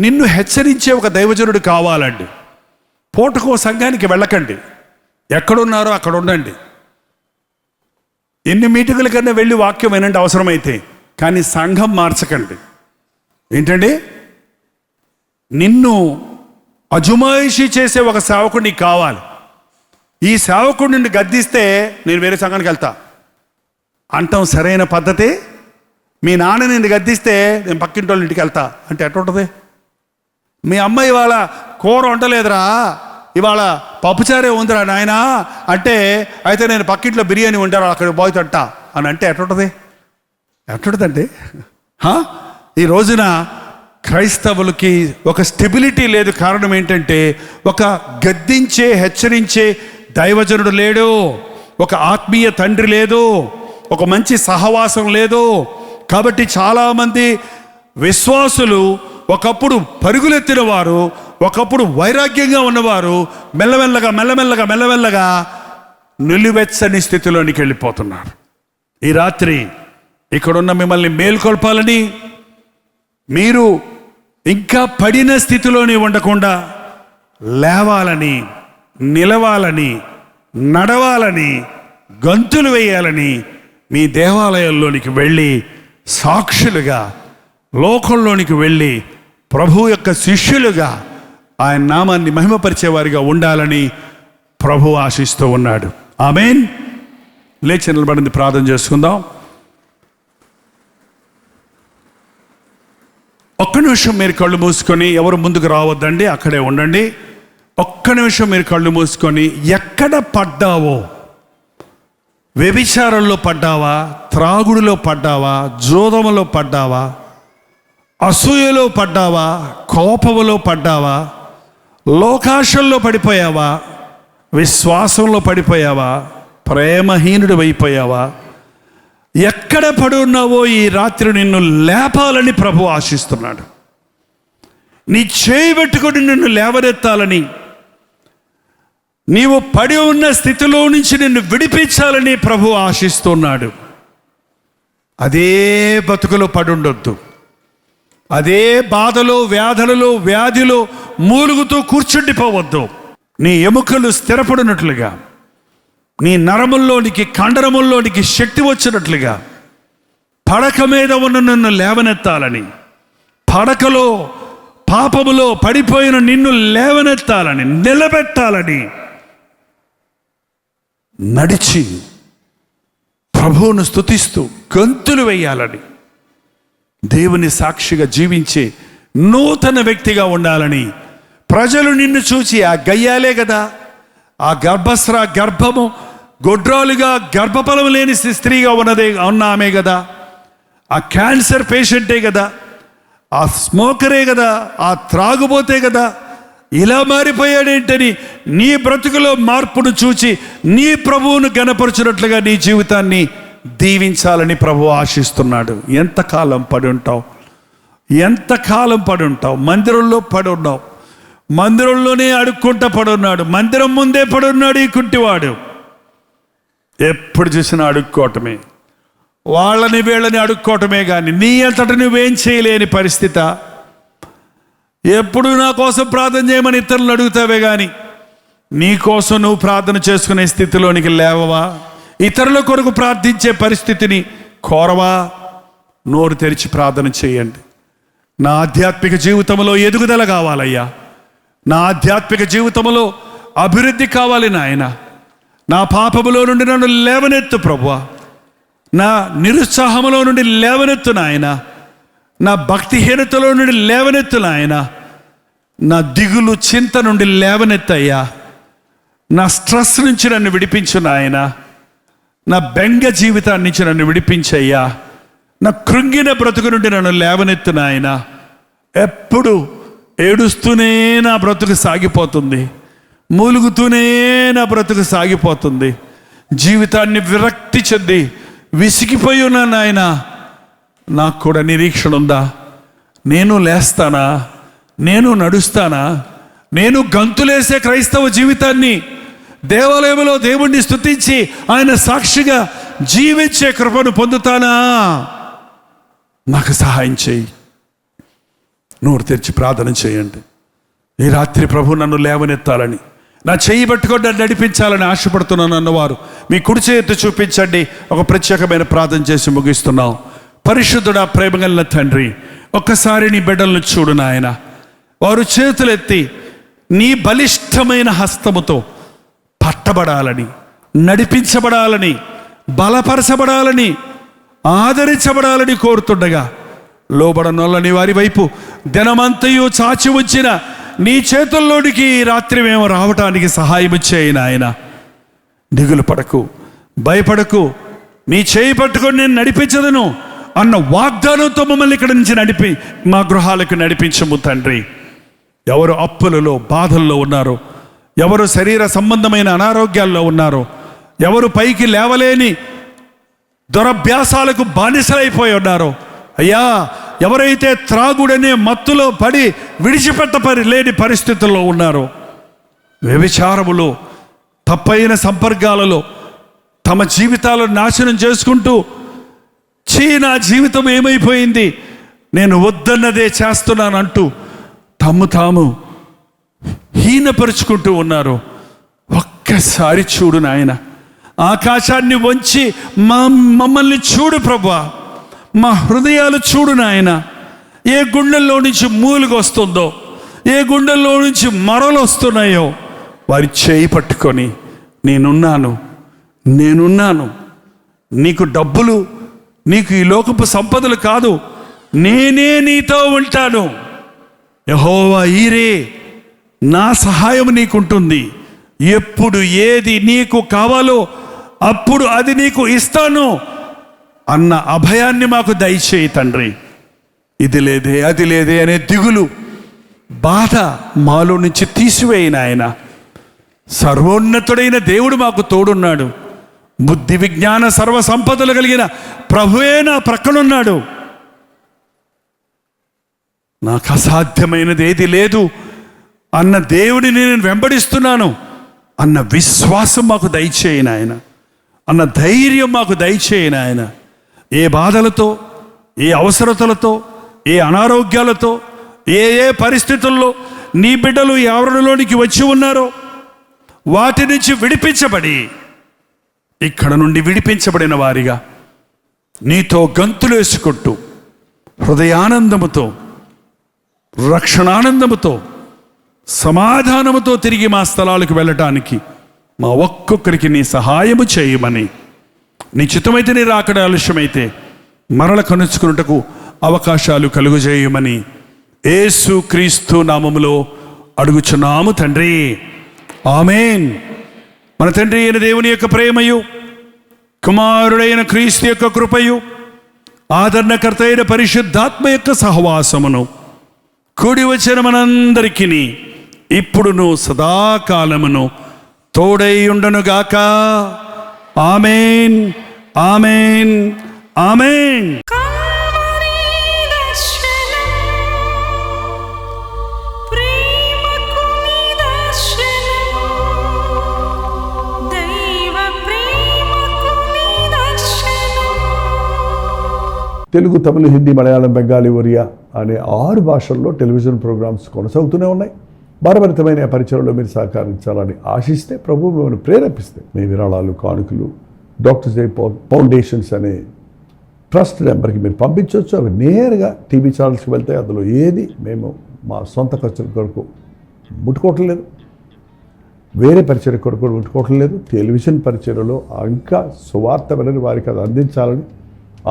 నిన్ను హెచ్చరించే ఒక దైవజనుడు కావాలండి. పూటకో సంఘానికి వెళ్ళకండి, ఎక్కడున్నారో అక్కడ ఉండండి. ఎన్ని మీటింగుల కన్నా వెళ్ళి వాక్యం వినండి అవసరమైతే, కానీ సంఘం మార్చకండి. ఏంటండి, నిన్ను అజమాయిషీ చేసే ఒక సేవకుడు నీకు కావాలి. ఈ సేవకుడు నిన్ను గద్దిస్తే నేను వేరే సంఘానికి వెళ్తా అంటాం సరైన పద్ధతి? మీ నాన్న నిన్ను గద్దిస్తే నేను పక్కింటి వాళ్ళ ఇంటికి వెళ్తా అంటే ఎట్టుంటుంది? మీ అమ్మ ఇవాళ కూర వండలేదురా, ఇవాళ పప్పుచారే ఉందిరా నాయన అంటే, అయితే నేను పక్కింట్లో బిర్యానీ వండారు అక్కడ పోతుంటా అని అంటే ఎట్టుంటుందండి? ఈ రోజున క్రైస్తవులకి ఒక స్టెబిలిటీ లేదు. కారణం ఏంటంటే, ఒక గద్దించే హెచ్చరించే దైవజనుడు లేడు, ఒక ఆత్మీయ తండ్రి లేదు, ఒక మంచి సహవాసం లేదు. కాబట్టి చాలామంది విశ్వాసులు ఒకప్పుడు పరుగులెత్తిన వారు, ఒకప్పుడు వైరాగ్యంగా ఉన్నవారు మెల్లమెల్లగా నిలువెచ్చని స్థితిలోనికి వెళ్ళిపోతున్నారు. ఈ రాత్రి ఇక్కడున్న మిమ్మల్ని మేల్కొల్పాలని, మీరు ఇంకా పడిన స్థితిలోనే ఉండకుండా లేవాలని, నిలవాలని, నడవాలని, గంతులు వేయాలని మీ దేవాలయాల్లోనికి వెళ్ళి సాక్షులుగా, లోకంలోనికి వెళ్ళి ప్రభు యొక్క శిష్యులుగా ఆయన నామాన్ని మహిమపరిచేవారిగా ఉండాలని ప్రభు ఆశిస్తూ ఉన్నాడు. ఆమేన్. లేచి నిలబడింది ప్రార్థన చేసుకుందాం. ఒక్క నిమిషం మీరు కళ్ళు మూసుకొని, ఎవరు ముందుకు రావద్దండి, అక్కడే ఉండండి. ఒక్క నిమిషం మీరు కళ్ళు మూసుకొని, ఎక్కడ పడ్డావో, వ్యభిచారంలో పడ్డావా, త్రాగుడులో పడ్డావా, జోదములో పడ్డావా, అసూయలో పడ్డావా, కోపములో పడ్డావా, లోకాశల్లో పడిపోయావా, విశ్వాసంలో పడిపోయావా, ప్రేమహీనుడు అయిపోయావా, ఎక్కడ పడి ఉన్నావో ఈ రాత్రి నిన్ను లేపాలని ప్రభు ఆశిస్తున్నాడు. నీ చేయి పెట్టుకొని నిన్ను లేవనెత్తాలని, నీవు పడి ఉన్న స్థితిలో నుంచి నిన్ను విడిపించాలని ప్రభు ఆశిస్తున్నాడు. అదే బతుకులో పడి ఉండొద్దు, అదే బాధలో, వ్యాధులలో, వ్యాధిలో మూలుగుతూ కూర్చుండిపోవద్దు. నీ ఎముకలు స్థిరపడినట్లుగా, నీ నరముల్లోనికి, కండరముల్లోనికి శక్తి వచ్చినట్లుగా పడక మీద ఉన్న నిన్ను లేవనెత్తాలని, పడకలో పాపములో పడిపోయిన నిన్ను లేవనెత్తాలని, నిలబెట్టాలని, నడిచి ప్రభువును స్తుతిస్తూ గంతులు వేయాలని, దేవుని సాక్షిగా జీవించే నూతన వ్యక్తిగా ఉండాలని, ప్రజలు నిన్ను చూచి ఆ గయ్యాలే కదా, ఆ గర్భము గొడ్రాలుగా గర్భఫలం లేని స్త్రీగా ఉన్నామే కదా, ఆ క్యాన్సర్ పేషెంటే కదా, ఆ స్మోకరే కదా, ఆ త్రాగుబోతే కదా, ఇలా మారిపోయాడేంటని నీ బ్రతుకులో మార్పును చూచి నీ ప్రభువును గణపరచినట్లుగా నీ జీవితాన్ని దీవించాలని ప్రభు ఆశిస్తున్నాడు. ఎంతకాలం పడి ఉంటావు? మందిరంలో పడి ఉన్నావు, మందిరంలోనే అడుక్కుంటా పడున్నాడు, మందిరం ముందే పడున్నాడు ఈ కుంటివాడు. ఎప్పుడు చూసినా అడుక్కోవటమే, వాళ్ళని వీళ్ళని అడుక్కోవటమే, కానీ నీ అంతట నువ్వేం చేయలేని పరిస్థితి. ఎప్పుడు నా కోసం ప్రార్థన చేయమని ఇతరులను అడుగుతావే కానీ నీ కోసం నువ్వు ప్రార్థన చేసుకునే స్థితిలోనికి లేవవా? ఇతరుల కొరకు ప్రార్థించే పరిస్థితిని కోరవా? నోరు తెరిచి ప్రార్థన చేయండి. నా ఆధ్యాత్మిక జీవితంలో ఎదుగుదల కావాలయ్యా, నా ఆధ్యాత్మిక జీవితంలో అభివృద్ధి కావాలి నాయన. నా పాపములో నుండి నన్ను లేవనెత్తు ప్రభువా, నా నిరుత్సాహములో నుండి లేవనెత్తు నాయన, నా భక్తిహీనతలో నుండి లేవనెత్తు నాయన, నా దిగులు చింత నుండి లేవనెత్తయ్యా, నా స్ట్రెస్ నుంచి నన్ను విడిపించు నాయన, నా బెంగ జీవితాన్ని నుంచి నన్ను విడిపించయ్యా, నా కృంగిన బ్రతుకు నుండి నన్ను లేవనెత్తు నాయన. ఎప్పుడు ఏడుస్తూనే నా బ్రతుకు సాగిపోతుంది, మూలుగుతూనే నా బ్రతుకు సాగిపోతుంది, జీవితాన్ని విరక్తి చెంది విసిగిపోయి ఉన్నాను నాయన. నాకు కూడా నిరీక్షణ ఉందా? నేను లేస్తానా? నేను నడుస్తానా? నేను గంతులేసే క్రైస్తవ జీవితాన్ని, దేవాలయంలో దేవుణ్ణి స్తుతించి ఆయన సాక్షిగా జీవించే కృపను పొందుతానా? నాకు సహాయం చేయి. నోరు తెరిచి ప్రార్థన చేయండి. ఈ రాత్రి ప్రభు నన్ను లేవనెత్తాలని, నా చెయ్యి పట్టుకొని నన్ను నడిపించాలని ఆశపడుతున్నాను అన్నవారు మీ కుడి చేతి చూపించండి. ఒక ప్రత్యేకమైన ప్రార్థన చేసి ముగిస్తున్నాం. పరిశుద్ధుడా, ప్రేమగల తండ్రి, ఒక్కసారి నీ బిడ్డలను చూడు నాయన. వారు చేతులెత్తి నీ బలిష్టమైన హస్తముతో పట్టబడాలని, నడిపించబడాలని, బలపరచబడాలని, ఆదరించబడాలని కోరుతుండగా, లోబడనొల్లని వారి వైపు దినమంతయు చాచి వచ్చిన నీ చేతుల్లోనికి రాత్రి మేము రావటానికి సహాయం చేయి నాయన. దిగులు పడకు, భయపడకు, నీ చేయి పట్టుకొని నేను నడిపించదను అన్న వాగ్దానంతో మమ్మల్ని ఇక్కడి నుంచి నడిపి మా గృహాలకు నడిపించము తండ్రి. ఎవరు అప్పులలో బాధల్లో ఉన్నారో, ఎవరు శరీర సంబంధమైన అనారోగ్యాల్లో ఉన్నారో, ఎవరు పైకి లేవలేని దురభ్యాసాలకు బానిసలైపోయి ఉన్నారో, అయ్యా, ఎవరైతే త్రాగుడనే మత్తులో పడి లేని పరిస్థితుల్లో ఉన్నారో, వ్యభిచారములో, తప్పైన సంపర్కాలలో తమ జీవితాలను నాశనం చేసుకుంటూ, నా జీవితం ఏమైపోయింది, నేను వద్దన్నదే చేస్తున్నానంటూ తాము హీనపరుచుకుంటూ ఉన్నారు. ఒక్కసారి చూడు నాయన, ఆకాశాన్ని వంచి మమ్మల్ని చూడు ప్రభువా, మా హృదయాలు చూడు నాయన. ఏ గుండెల్లో నుంచి మూలుగు వస్తుందో, ఏ గుండెల్లో నుంచి మరలు వస్తున్నాయో వారి చేయి పట్టుకొని నేనున్నాను, నీకు డబ్బులు, నీకు ఈ లోకపు సంపదలు కాదు, నేనే నీతో ఉంటాను. యెహోవా ఈరే, నా సహాయం నీకుంటుంది. ఎప్పుడు ఏది నీకు కావాలో అప్పుడు అది నీకు ఇస్తాను అన్న అభయాన్ని మాకు దయచేయి తండ్రి. ఇది లేదే, అది లేదే అనే దిగులు, బాధ మాలో నుంచి తీసివేయి నాయన. సర్వోన్నతుడైన దేవుడు మాకు తోడున్నాడు. బుద్ధి విజ్ఞాన సర్వ సంపదలు కలిగిన ప్రభువే నా ప్రక్కనున్నాడు. నాకు అసాధ్యమైనది ఏది లేదు అన్న దేవుడిని నేను వెంబడిస్తున్నాను అన్న విశ్వాసం మాకు దయచేయి నాయన, అన్న ధైర్యం మాకు దయచేయి నాయన. ఏ బాధలతో, ఏ అవసరతలతో, ఏ అనారోగ్యాలతో, ఏ పరిస్థితుల్లో నీ బిడ్డలు ఈ ఆవరణలోనికి వచ్చి ఉన్నారో వాటి నుంచి విడిపించబడి, ఇక్కడ నుండి విడిపించబడిన వారిగా నీతో గంతులు వేసుకుంటూ హృదయానందముతో, రక్షణానందముతో, సమాధానముతో తిరిగి మా స్థలాలకు వెళ్ళటానికి మా ఒక్కొక్కరికి నీ సహాయము చేయమని, నీ చిత్తమైతే నీ రాకడ ఆలస్యమైతే మరల కనుచుకున్నటకు అవకాశాలు కలుగజేయమని యేసు క్రీస్తు నామములో అడుగుచున్నాము తండ్రి, ఆమేన్. మన తండ్రి అయిన దేవుని యొక్క ప్రేమయు, కుమారుడైన క్రీస్తు యొక్క కృపయు, ఆదరణకర్త అయిన పరిశుద్ధాత్మ యొక్క సహవాసమును కూడి వచ్చిన మనందరికీ ఇప్పుడును సదాకాలమును తోడై ఉండునుగాక. ఆమేన్, ఆమేన్, ఆమేన్. కల్వరి దర్శనం, ప్రేమకు నిదర్శనం, దైవ ప్రేమకు నిదర్శనం. తెలుగు, తమిళ, హిందీ, మలయాళం, బెంగాలీ, ఒరియా అనే 6 భాషల్లో టెలివిజన్ ప్రోగ్రామ్స్ కొనసాగుతూనే ఉన్నాయి. భారభరితమైన పరిచయంలో మీరు సహకరించాలని ఆశిస్తే, ప్రభు మిమ్మల్ని ప్రేరేపిస్తే మీ విరాళాలు, కానుకలు డాక్టర్ జై ఫౌండేషన్స్ అనే ట్రస్ట్ నెంబర్కి మీరు పంపించవచ్చు. అవి నేరుగా టీవీ ఛానల్స్కి వెళ్తాయి. అందులో ఏది మేము మా సొంత ఖర్చుల కొరకు ముట్టుకోవటం లేదు, వేరే పరిచయ కొరకు కూడా ముట్టుకోవటం లేదు. టెలివిజన్ పరిచయలో ఇంకా సువార్త వెళ్ళని వారికి అది అందించాలని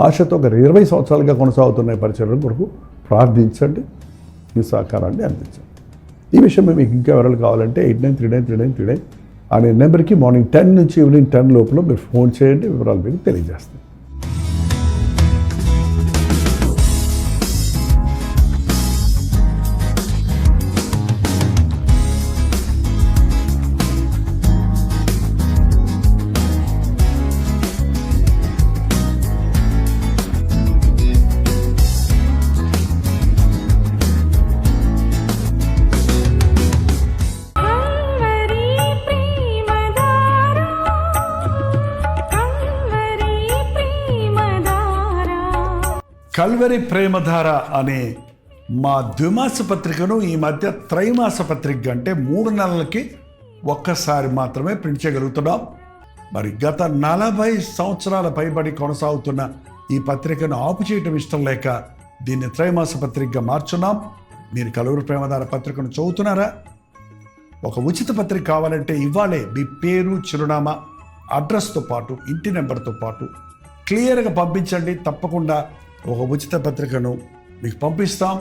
ఆశతో ఒక 20 సంవత్సరాలుగా కొనసాగుతున్న పరిచయం కొరకు ప్రార్థించండి, మీ సహకారాన్ని అందించండి. ఈ విషయం మీకు ఇంకా వివరాలు కావాలంటే 89393939 అనే నెంబర్కి మార్నింగ్ 10 నుంచి ఈవినింగ్ 10 లోపల మీరు ఫోన్ చేయండి, వివరాలు మీకు తెలియజేస్తాం. కల్వరి ప్రేమధార అనే మా ద్విమాస పత్రికను ఈ మధ్య త్రైమాస పత్రిక అంటే 3 నెలలకి ఒక్కసారి మాత్రమే ప్రింట్ చేయగలుగుతున్నాం. మరి గత 40 సంవత్సరాల పైబడి కొనసాగుతున్న ఈ పత్రికను ఆపు చేయటం ఇష్టం లేక దీన్ని త్రైమాస పత్రికగా మార్చున్నాం. మీరు కల్వరి ప్రేమధార పత్రికను చదువుతున్నారా? ఒక ఉచిత పత్రిక కావాలంటే ఇవ్వాలే మీ పేరు, చిరునామా, అడ్రస్తో పాటు ఇంటి నెంబర్తో పాటు క్లియర్గా పంపించండి. తప్పకుండా ఒక ఉచిత పత్రికను మీకు పంపిస్తాం.